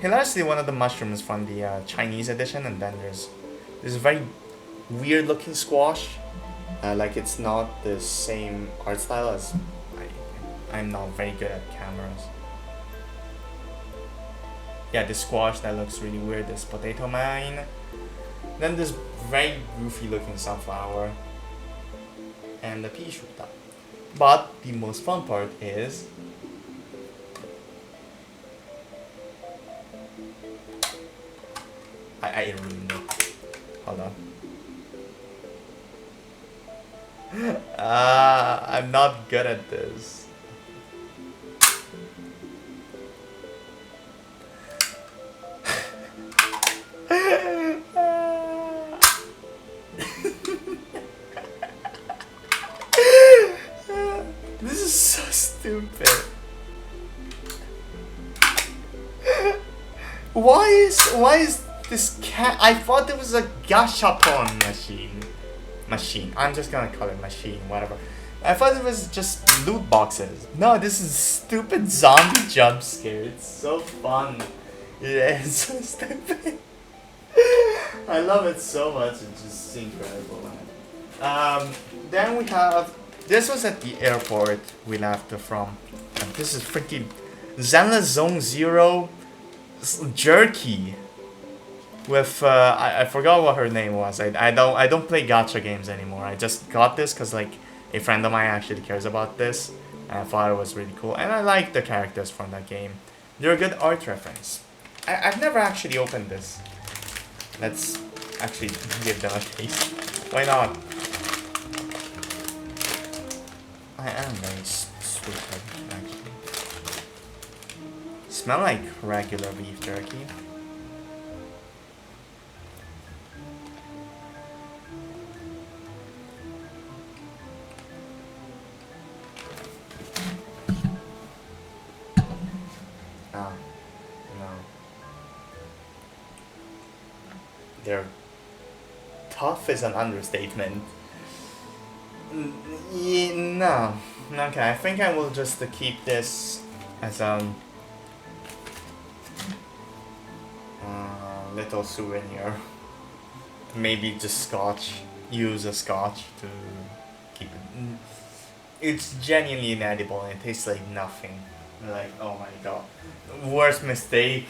hilariously one of the mushrooms from the Chinese edition, and then there's this very weird looking squash. Like it's not the same art style as I'm not very good at cameras. Yeah, this squash that looks really weird, this potato mine. Then this very goofy looking sunflower. And the pea shoot up. But the most fun part is I really know. Hold on. I'm not good at this. This is so stupid. Why is this cat? I thought it was a gashapon machine. I'm just gonna call it machine, whatever. I thought it was just loot boxes. No, this is stupid zombie jump scare. It's so fun. Yeah, it's so stupid. I love it so much. It's just incredible. Then we have. This was at the airport we left from. And this is freaking Zenless Zone Zero jerky. With I forgot what her name was. I don't play gacha games anymore. I just got this because like a friend of mine actually cares about this, and I thought it was really cool. And I like the characters from that game. They're a good art reference. I've never actually opened this. Let's actually give them a taste. Why not? I am very sweet actually. Smell like regular beef jerky. Oh, no. They're tough is an understatement. Yeah, no. Okay, I think I will just keep this as little souvenir. Maybe just scotch. Use a scotch to keep it. It's genuinely inedible and it tastes like nothing. Like, oh my god. Worst mistake.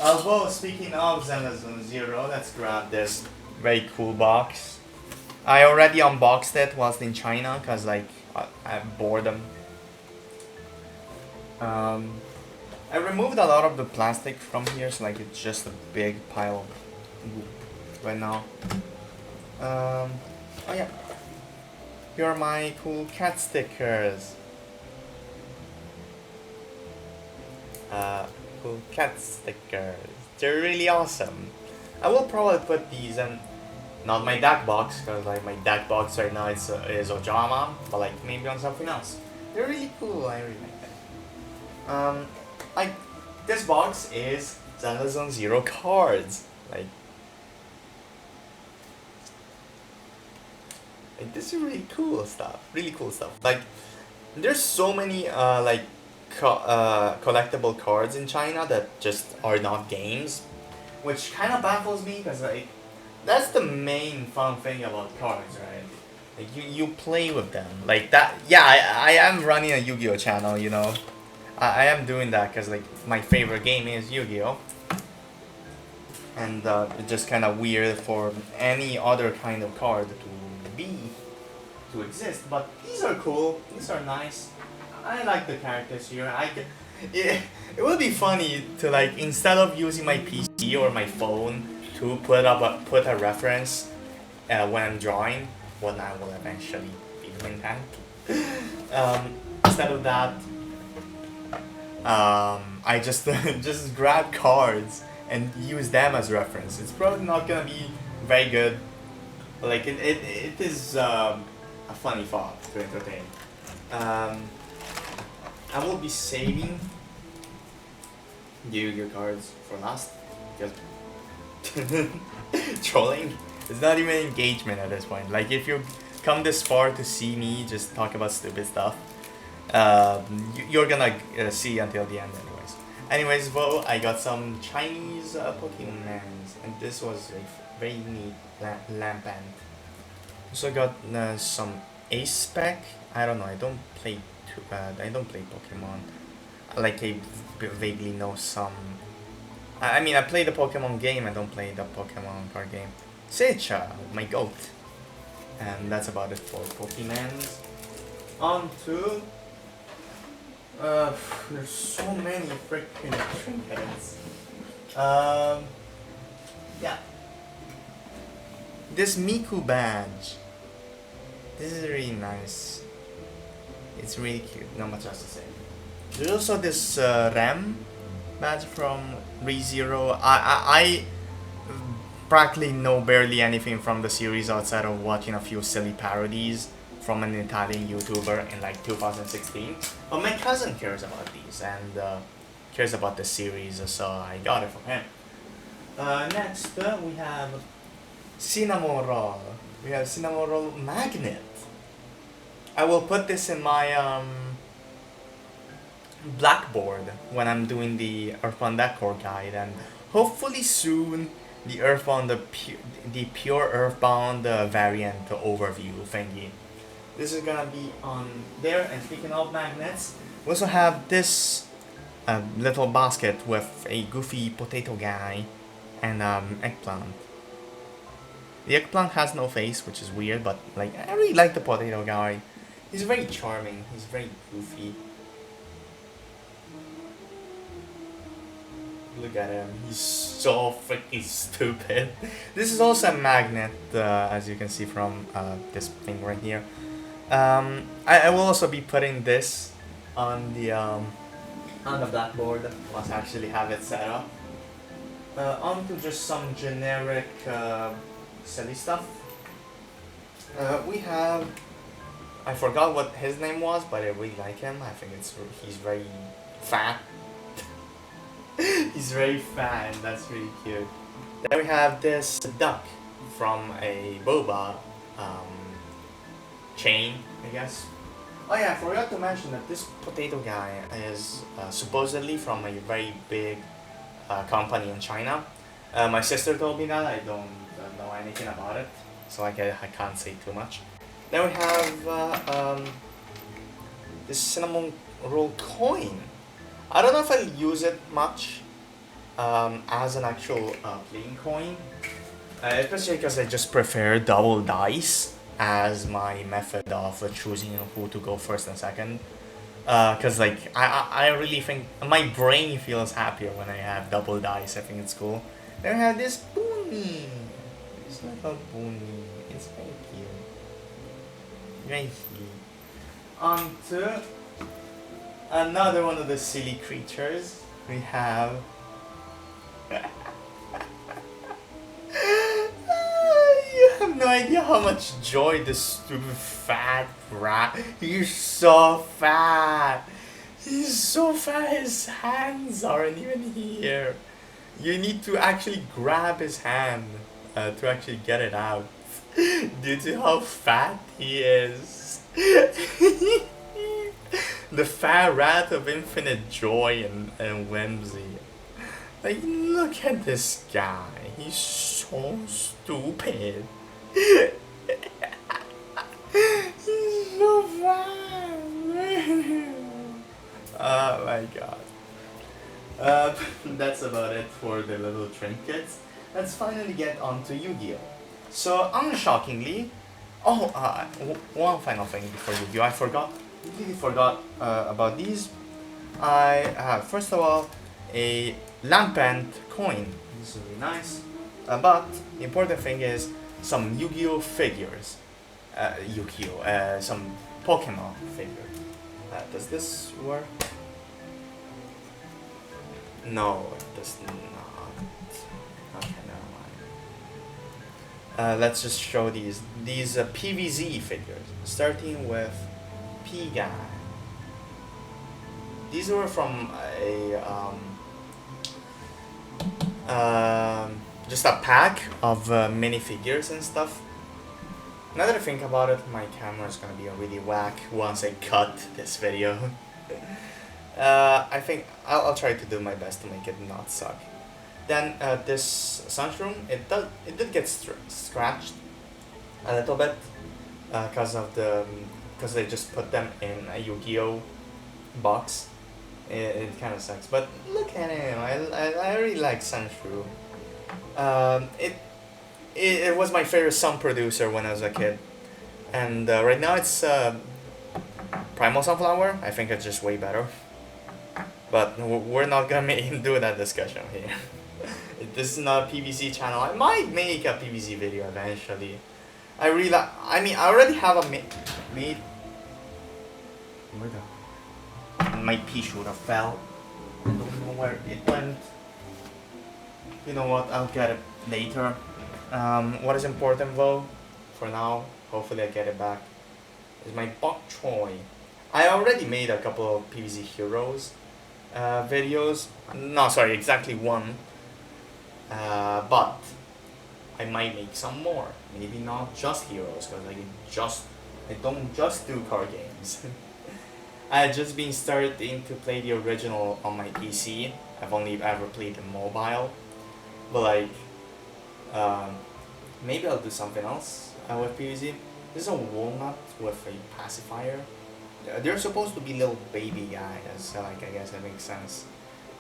Although, speaking of Zenless Zero, let's grab this very cool box. I already unboxed it whilst in China because like I have boredom. I removed a lot of the plastic from here, so like it's just a big pile of goop right now. Oh yeah, here are my cool cat stickers. Cool cat stickers. They're really awesome. I will probably put these in, not my deck box, because like my deck box right now is Ojama, but like maybe on something else. They're really cool. I really like them. Like this box is Zenless on 0 cards. Like this is really cool stuff. Really cool stuff. Like there's so many like collectible cards in China that just are not games, which kind of baffles me because like that's the main fun thing about cards, right? Like you play with them like that. Yeah, I am running a Yu-Gi-Oh channel, you know. I am doing that because like my favorite game is Yu-Gi-Oh, and it's just kind of weird for any other kind of card to exist. But these are cool. These are nice. I like the characters here. It would be funny to like instead of using my PC or my phone to put a reference when I'm drawing, when I will eventually be doing that. Instead of that, I just just grab cards and use them as reference. It's probably not gonna be very good, but like it is a funny thought to entertain. I will be saving Yu-Gi-Oh cards for last because trolling is not even engagement at this point. Like if you come this far to see me just talk about stupid stuff, you're gonna see until the end anyways. Well, I got some Chinese Pokemons, and this was a very neat lampant. Also got some Ace Spec. I don't know, I don't play Pokemon. Like I vaguely know some. I mean, I play the Pokemon game, I don't play the Pokemon card game. Seicha, my goat. And that's about it for Pokemons. On to... there's so many freaking trinkets. Yeah. This Miku badge. This is really nice. It's really cute, not much else to say. There's also this Rem badge from ReZero. I practically know barely anything from the series outside of watching a few silly parodies from an Italian YouTuber in like 2016. But my cousin cares about these and cares about the series, so I got it from him. Next, we have Cinnamon Roll. We have Cinnamon Roll Magnet. I will put this in my blackboard when I'm doing the Earthbound Decor guide, and hopefully soon the Earthbound, the pure Earthbound variant overview thingy. This is gonna be on there. And speaking of magnets, we also have this little basket with a goofy potato guy and eggplant. The eggplant has no face, which is weird, but like I really like the potato guy. He's very charming. He's very goofy. Look at him. He's so freaking stupid. This is also a magnet, as you can see from this thing right here. I will also be putting this on the blackboard once I actually have it set up. On to just some generic silly stuff. We have, I forgot what his name was, but I really like him. I think he's very fat. He's very fat, and that's really cute. Then we have this duck from a boba chain, I guess. Oh yeah, I forgot to mention that this potato guy is supposedly from a very big company in China. My sister told me that. I don't know anything about it, so I can't say too much. Then we have this cinnamon roll coin. I don't know if I'll use it much as an actual playing coin, especially because I just prefer double dice as my method of choosing who to go first and second. Cause like I really think my brain feels happier when I have double dice. I think it's cool. Then I have this pony. This little pony. It's very cute. Very cute. On to another one of the silly creatures. We have. You have no idea how much joy this stupid fat rat. He's so fat. He's so fat. His hands aren't even here. You need to actually grab his hand to actually get it out due to how fat he is. The fat rat of infinite joy and whimsy. Like, look at this guy. He's so stupid. He's so fat. Oh my god. That's about it for the little trinkets. Let's finally get on to Yu-Gi-Oh! So, unshockingly, one final thing before Yu-Gi-Oh! I completely forgot about these. I have, first of all, a lampant coin. This is really nice. But the important thing is some Yu-Gi-Oh! Figures. Some Pokemon figures. Does this work? No, it does not. Okay, never mind. Let's just show these. These PvZ figures. Starting with P-Guy. These were from just a pack of minifigures and stuff. Now that I think about it, my camera is gonna be really whack once I cut this video. I think I'll try to do my best to make it not suck. Then this Sunshroom, it did get scratched a little bit because they just put them in a Yu-Gi-Oh! Box. It kind of sucks, but look at him. I really like Sunshroom. It was my favorite Sun producer when I was a kid, and right now it's Primal Sunflower. I think it's just way better, but we're not gonna do that discussion here. This is not a PvZ channel. I might make a PvZ video eventually. I already have a made. Where the? My pea should have fell. I don't know where it went. You know what? I'll get it later. What is important though, for now, hopefully I get it back, is my bok choy. I already made a couple of PvZ Heroes videos. No, sorry, exactly one. But I might make some more. Maybe not just Heroes, because I don't just do card games. I had just been starting to play the original on my PC. I've only ever played the mobile. But like, maybe I'll do something else with PvZ. This is a walnut with a pacifier. They're supposed to be little baby guys, so like, I guess that makes sense.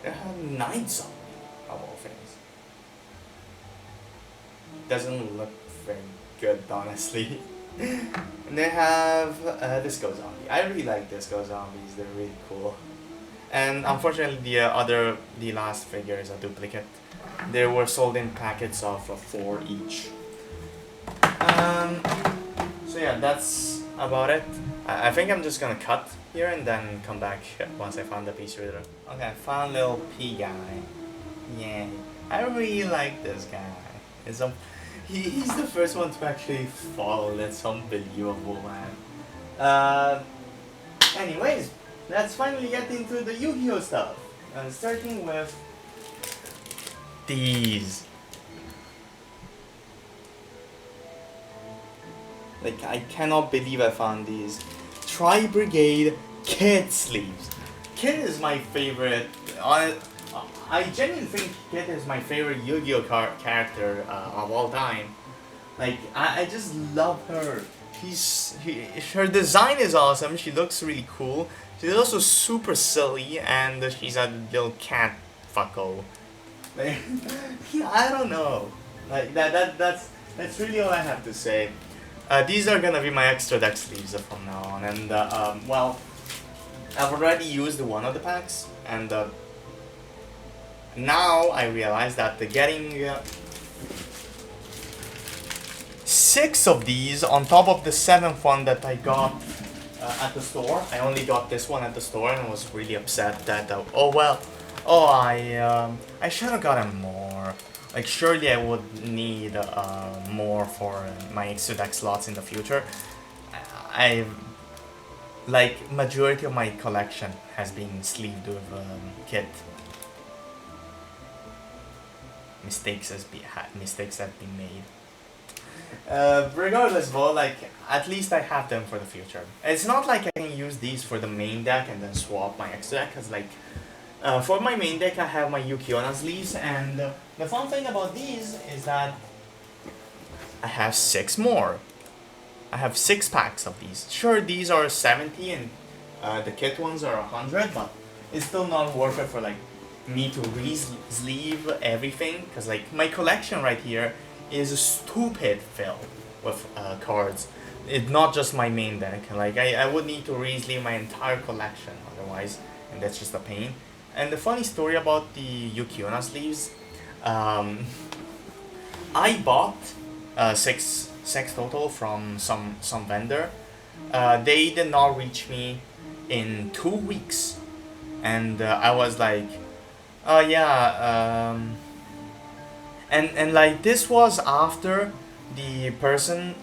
They have knights on me, of all things. Doesn't look very good, honestly. And they have Disco Zombie. I really like Disco Zombies, they're really cool. And unfortunately the last figure is a duplicate. They were sold in packets of 4 each. So yeah, that's about it. I think I'm just gonna cut here and then come back once I found the piece reader. Okay, I found little P guy. Yay. I really like this guy. He's the first one to actually fall. That's unbelievable, man. Anyways, let's finally get into the Yu-Gi-Oh! Stuff. Starting with these. Like, I cannot believe I found these. Tri-Brigade Kid sleeves. Kid is my favorite. I genuinely think Kid is my favorite Yu-Gi-Oh! Character of all time. Like, I just love her. Her design is awesome. She looks really cool. She's also super silly, and she's a little cat fucko. Like, I don't know. Like that's really all I have to say. These are gonna be my extra deck sleeves from now on, and well, I've already used one of the packs, and now I realize that getting 6 of these on top of the 7th one that I got at the store. I only got this one at the store and was really upset that I should have gotten more. Like, surely I would need more for my extra deck slots in the future. I like majority of my collection has been sleeved with kit. Mistakes have been made. Regardless though, like, at least I have them for the future. It's not like I can use these for the main deck and then swap my extra deck, cause like, for my main deck I have my Yugioh sleeves, and the fun thing about these is that I have 6 more. I have 6 packs of these. Sure, these are 70 and the kit ones are 100, but it's still not worth it for like me to re-sleeve everything, cause like my collection right here is stupid filled with cards. It's not just my main deck. Like I would need to re-sleeve my entire collection otherwise, and that's just a pain. And the funny story about the Yugioh sleeves, I bought 6 total from some vendor. They did not reach me in 2 weeks, and I was like, oh yeah. And like this was after the person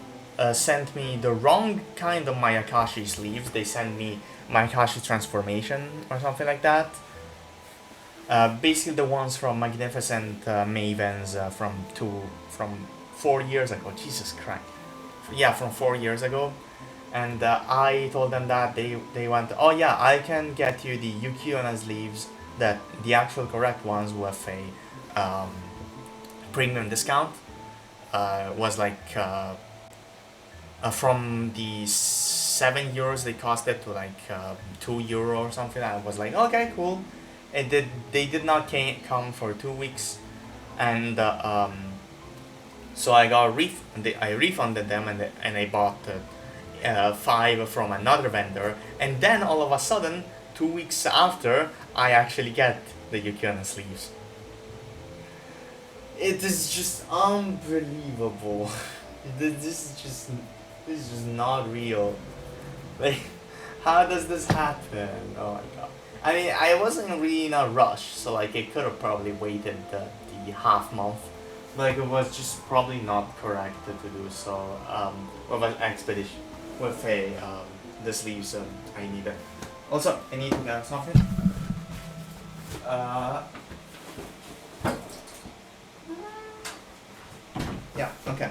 sent me the wrong kind of Mayakashi sleeves. They sent me Mayakashi transformation or something like that. Basically the ones from Magnificent Mavens from 4 years ago. Jesus Christ. Yeah, from 4 years ago. And I told them that they went, oh yeah, I can get you the Yugioh sleeves, that the actual correct ones with a premium discount. Was like from the €7 they costed to like €2 or something. I was like, okay, cool. They did not come for 2 weeks, and so I refunded them, and I bought 5 from another vendor, and then all of a sudden 2 weeks after I actually get the Yugioh sleeves. It is just unbelievable. This is just not real. Like, how does this happen? Oh my god. I mean, I wasn't really in a rush, so like I could have probably waited the half month. Like, it was just probably not correct to do so with an expedition, with the sleeves I needed. Also, I need to get something. Yeah, okay.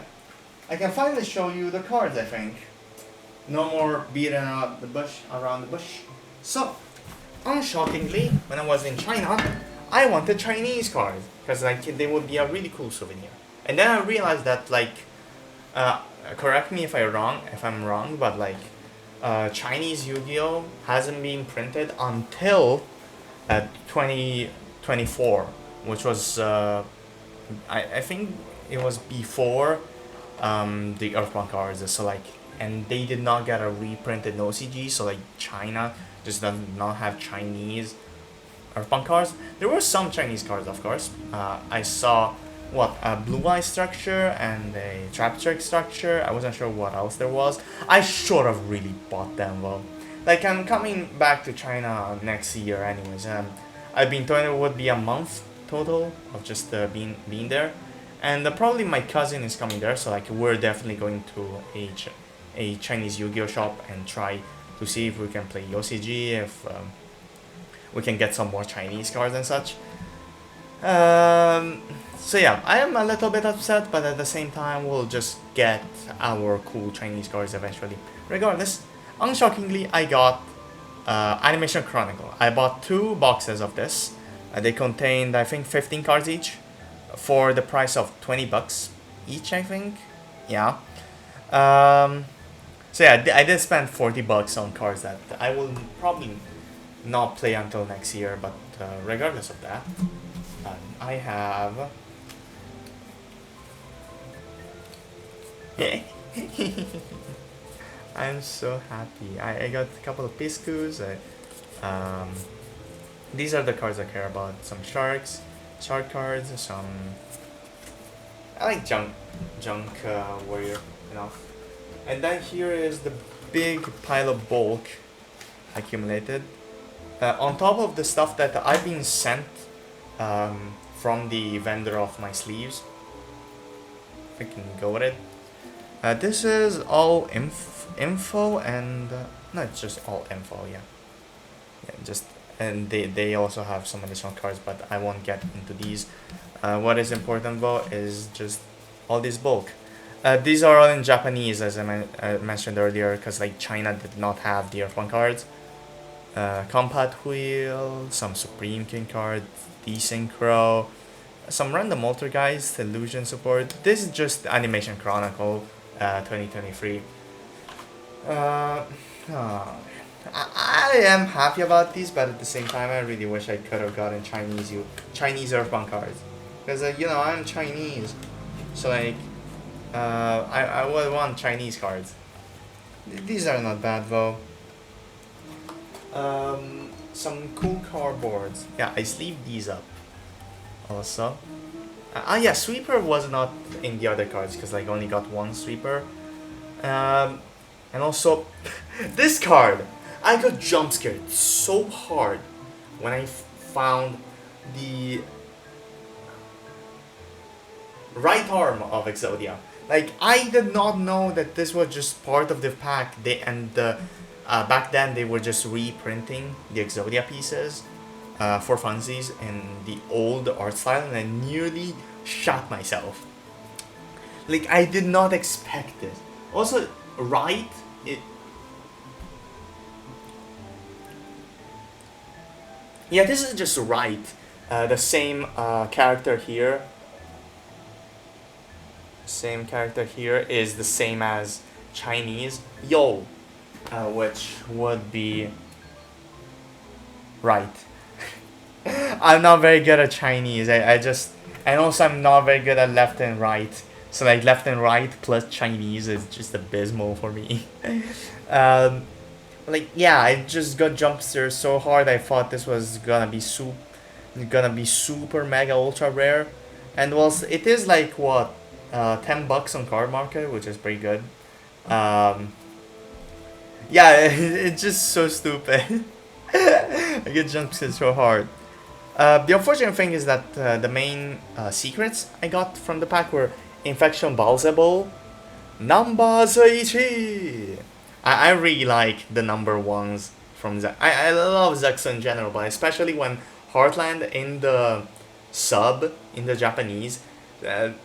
I can finally show you the cards, I think. No more beating around the bush. So, unshockingly, when I was in China, I wanted Chinese cards, because like they would be a really cool souvenir. And then I realized that like, correct me if I'm wrong, but like, Chinese Yu-Gi-Oh hasn't been printed until 2024, which was I think it was before the Earthbound cards. So like, and they did not get a reprinted OCG. So like, China just does not have Chinese Earthbound cards. There were some Chinese cards, of course. I saw a Blue Eye structure and a Trap Trick structure. I wasn't sure what else there was. I should have really bought them though. Like, I'm coming back to China next year anyways. I've been told it would be a month total of just being there. And probably my cousin is coming there, so like we're definitely going to a Chinese Yu-Gi-Oh shop and try to see if we can play OCG, if we can get some more Chinese cards and such. So yeah, I am a little bit upset, but at the same time we'll just get our cool Chinese cards eventually. Regardless, unshockingly, I got Animation Chronicle. I bought 2 boxes of this. They contained, I think, 15 cards each, for the price of $20 each, I think. Yeah. So yeah, I did spend $40 on cards that I will probably not play until next year. But regardless of that, I have. I'm so happy. I got a couple of Piscus, Um, these are the cards I care about. Some sharks, shark cards, some... I like junk warrior enough. And then here is the big pile of bulk accumulated. On top of the stuff that I've been sent from the vendor of my sleeves. If I can go with it. This is all info and... no, it's just all info, yeah. Just and they also have some additional cards, but I won't get into these. What is important though is just all this bulk. These are all in Japanese, as I mentioned earlier, because like China did not have the Earth 1 cards. Compat Wheel, some Supreme King cards, Desynchro, some random alter guys, Illusion support. This is just Animation Chronicle 2023. I am happy about these, but at the same time, I really wish I could have gotten Chinese Earthbound cards, because you know I'm Chinese, so like I would want Chinese cards. These are not bad though. Some cool cardboards. Yeah, I sleeved these up. Also, yeah, Sweeper was not in the other cards because like only got one Sweeper. And also, this card. I got jump scared so hard when I found the right arm of Exodia. Like, I did not know that this was just part of the pack. Back then they were just reprinting the Exodia pieces for funsies in the old art style, and I nearly shot myself. Like, I did not expect this. Also, right? Yeah, this is just right. The same character here. Same character here is the same as Chinese Yo, which would be right. I'm not very good at Chinese. And also I'm not very good at left and right. So like left and right plus Chinese is just abysmal for me. Like yeah, I just got jump scared so hard. I thought this was gonna be super mega ultra rare, and it is like what $10 on card market, which is pretty good. Yeah, it's just so stupid. I get jump scared so hard. The unfortunate thing is that the main secrets I got from the pack were Infection Balzable, Number 1. I really like the number ones from Zex. I love Zex in general, but especially when Heartland in the sub, in the Japanese,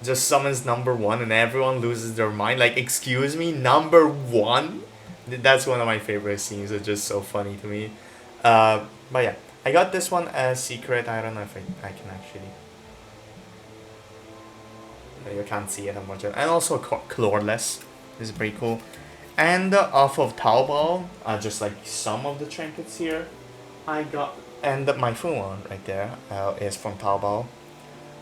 just summons number 1 and everyone loses their mind. Like, excuse me, number 1? That's one of my favorite scenes. It's just so funny to me. But yeah, I got this one as secret. I don't know if I can actually... You can't see it much. And also Chlorless. This is pretty cool. And off of Taobao, just like some of the trinkets here, I got... And my full one right there is from Taobao.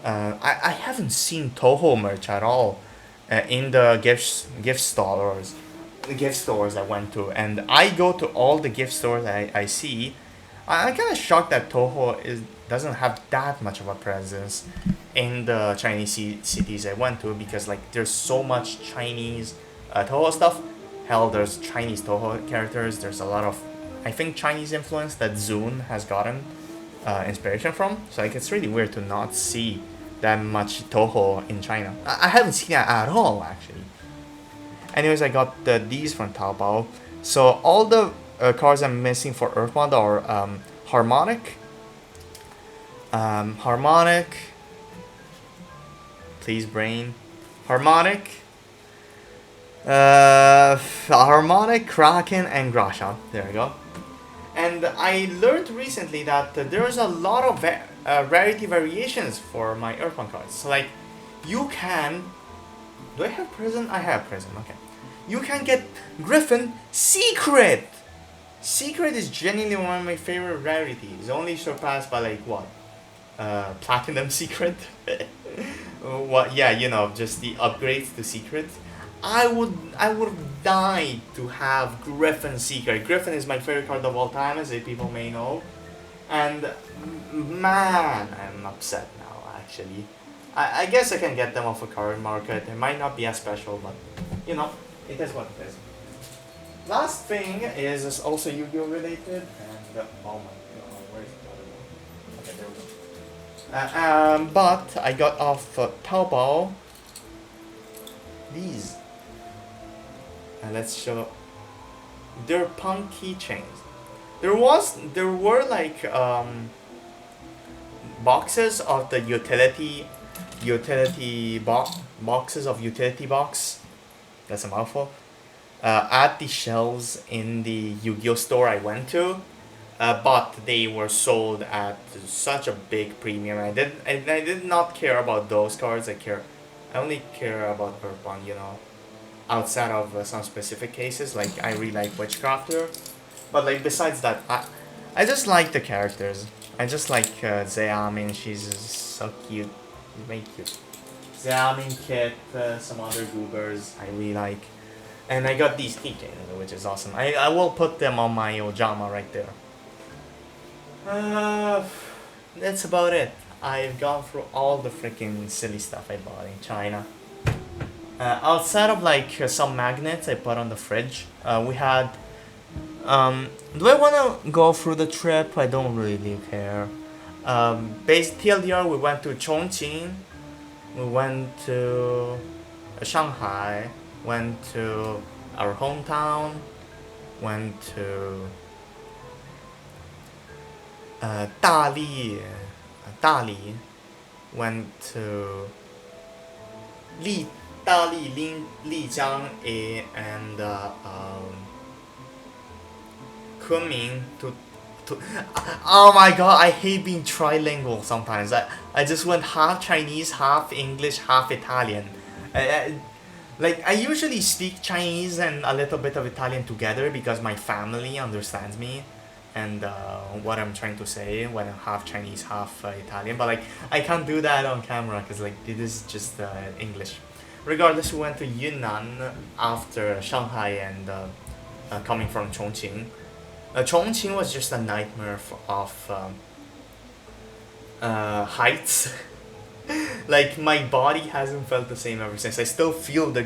I haven't seen Toho merch at all in the gift stores I went to. And I go to all the gift stores I see. I'm kind of shocked that Toho doesn't have that much of a presence in the Chinese cities I went to, because like there's so much Chinese Toho stuff. Hell, there's Chinese Toho characters. There's a lot of, I think, Chinese influence that Zune has gotten inspiration from. So like it's really weird to not see that much Toho in China. I haven't seen that at all, actually. Anyways, I got these from Taobao. So all the cards I'm missing for Earthbound are Harmonic. Harmonic. Please, brain. Harmonic. Harmonic, Kraken, and Grasha. There we go. And I learned recently that there's a lot of rarity variations for my Earthbound cards. So like, you can... Do I have Prison? I have Prison, okay. You can get Griffin Secret! Secret is genuinely one of my favorite rarities. Only surpassed by like, what? Platinum Secret? What? Yeah, you know, just the upgrades to Secret. I would have died to have Griffin Seeker. Griffin is my favorite card of all time, as people may know. And man, I'm upset now. Actually, I guess I can get them off a card market. It might not be as special, but you know, it is what it is. Last thing is also Yu-Gi-Oh related, and oh my god, where's the other one? Okay, there we go. But I got off Taobao these. And let's show. They're punk keychains. There were like boxes of the boxes of utility box. That's a mouthful. At the shelves in the Yu-Gi-Oh store I went to, but they were sold at such a big premium. I did not care about those cards. I only care about Earthbound, you know. Outside of some specific cases, like I really like Witchcrafter, but like besides that, I just like the characters. I just like Zeamin. She's so cute. She's very cute. Zeamin, Kit, some other goobers I really like. And I got these keychains, which is awesome. I will put them on my Ojama right there. That's about it. I've gone through all the freaking silly stuff I bought in China. Outside of like some magnets I put on the fridge, we had. Do I want to go through the trip? I don't really care. Base TLDR, we went to Chongqing, we went to Shanghai, went to our hometown, went to Dali, went to Lijiang, and Kunming to. Oh my god, I hate being trilingual sometimes. I just went half Chinese, half English, half Italian. I usually speak Chinese and a little bit of Italian together because my family understands me and what I'm trying to say when I'm half Chinese, half Italian. But like I can't do that on camera because like this is just English. Regardless, we went to Yunnan after Shanghai and coming from Chongqing. Chongqing was just a nightmare of heights. Like my body hasn't felt the same ever since. I still feel the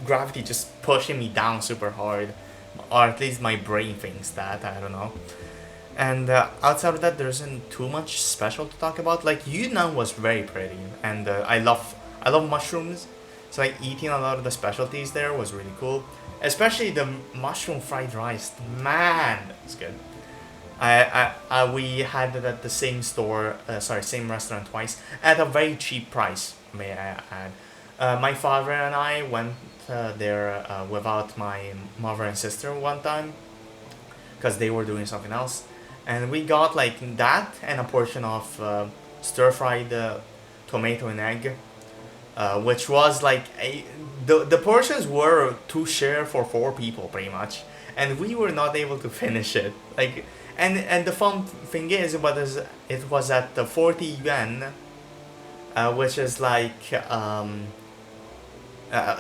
gravity just pushing me down super hard, or at least my brain thinks that. I don't know. And outside of that, there isn't too much special to talk about. Like Yunnan was very pretty, and I love mushrooms. So like eating a lot of the specialties there was really cool. Especially the mushroom fried rice. Man, that's good. We had it at the same store, same restaurant twice at a very cheap price. May I add? My father and I went there without my mother and sister one time because they were doing something else, and we got like that and a portion of stir fried tomato and egg. Which was like the portions were to share for 4 people pretty much, and we were not able to finish it. Like, and the fun thing is, it was at the 40 yuan, which is like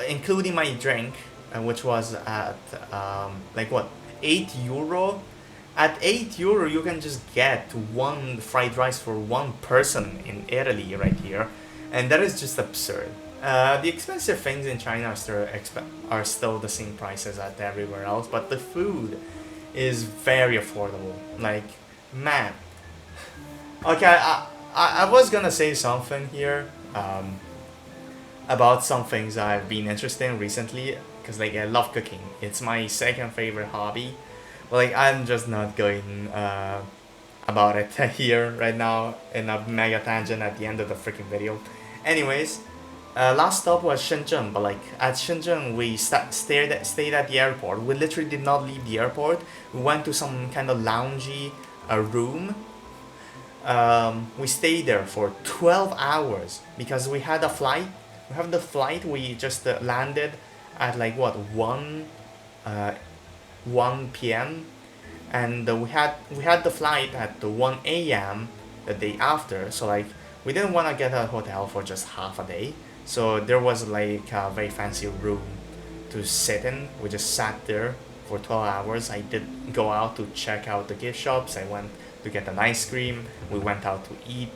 including my drink, which was at like what, €8. At €8, you can just get one fried rice for one person in Italy right here. And that is just absurd. The expensive things in China are still the same prices as everywhere else, but the food is very affordable. Like, man. Okay, I was gonna say something here about some things I've been interested in recently, because like I love cooking. It's my second favorite hobby. But like I'm just not going about it here right now in a mega tangent at the end of the freaking video. Anyways, last stop was Shenzhen, but like at Shenzhen we stayed at the airport. We literally did not leave the airport. We went to some kind of loungy room. We stayed there for 12 hours because we had a flight. We have the flight. We just landed at like what 1 p.m. and we had the flight at 1 a.m. the day after. So like we didn't want to get a hotel for just half a day. So there was like a very fancy room to sit in. We just sat there for 12 hours. I did go out to check out the gift shops. I went to get an ice cream. We went out to eat.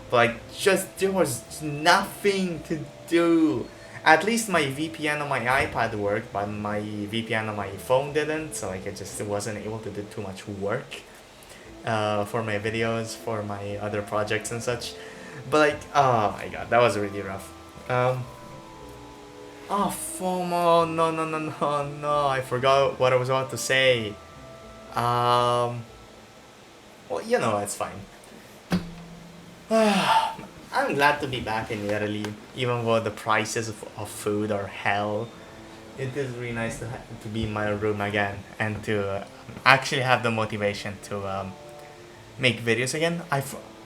But like, just there was nothing to do. At least my VPN on my iPad worked, but my VPN on my phone didn't. So like, I just wasn't able to do too much work for my videos, for my other projects and such. But like, oh my god, that was really rough. Oh, FOMO, no, I forgot what I was about to say. Well, you know, it's fine. I'm glad to be back in Italy, even though the prices of food are hell. It is really nice to be in my room again and to actually have the motivation to make videos again.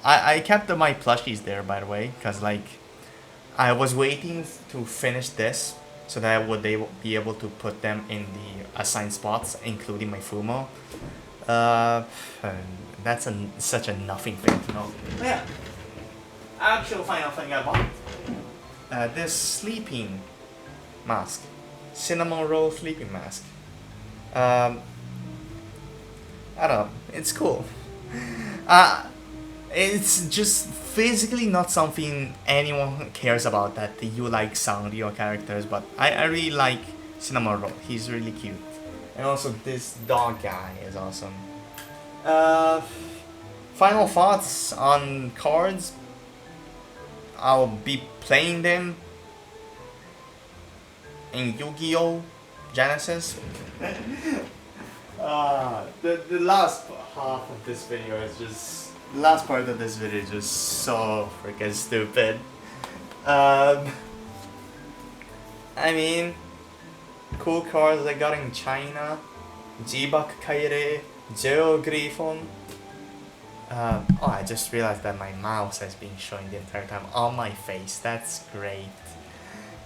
I kept my plushies there, by the way, because like I was waiting to finish this so that I would be able to put them in the assigned spots, including my Fumo. That's such a nothing thing to know. But yeah, actual final thing I bought. This sleeping mask. Cinnamon roll sleeping mask. I don't know, it's cool. It's just physically not something anyone cares about, that you like Sanrio characters, but I really like Cinnamon Roll. He's really cute. And also this dog guy is awesome. Final thoughts on cards. I'll be playing them in Yu-Gi-Oh! Genesys. The last half of this video is just... The last part of this video is just so freaking stupid. I mean, cool cards I got in China. Jibak Kaire, Geogriffon. Oh, I just realized that my mouse has been showing the entire time on my face. That's great.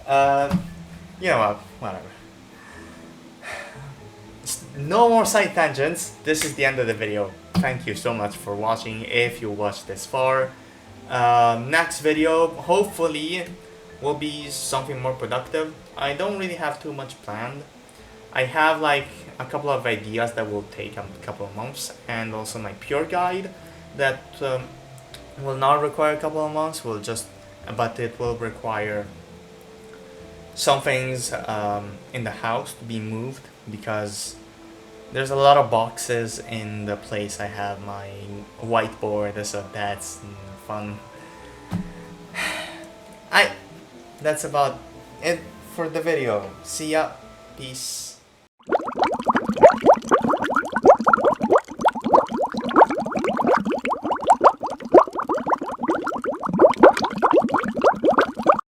You know what? Whatever. No more side tangents. This is the end of the video. Thank you so much for watching if you watched this far. Next video hopefully will be something more productive. I don't really have too much planned. I have like a couple of ideas that will take a couple of months, and also my pure guide that will not require a couple of months, but it will require some things in the house to be moved, because there's a lot of boxes in the place I have my whiteboard, so that's fun. That's about it for the video. See ya. Peace.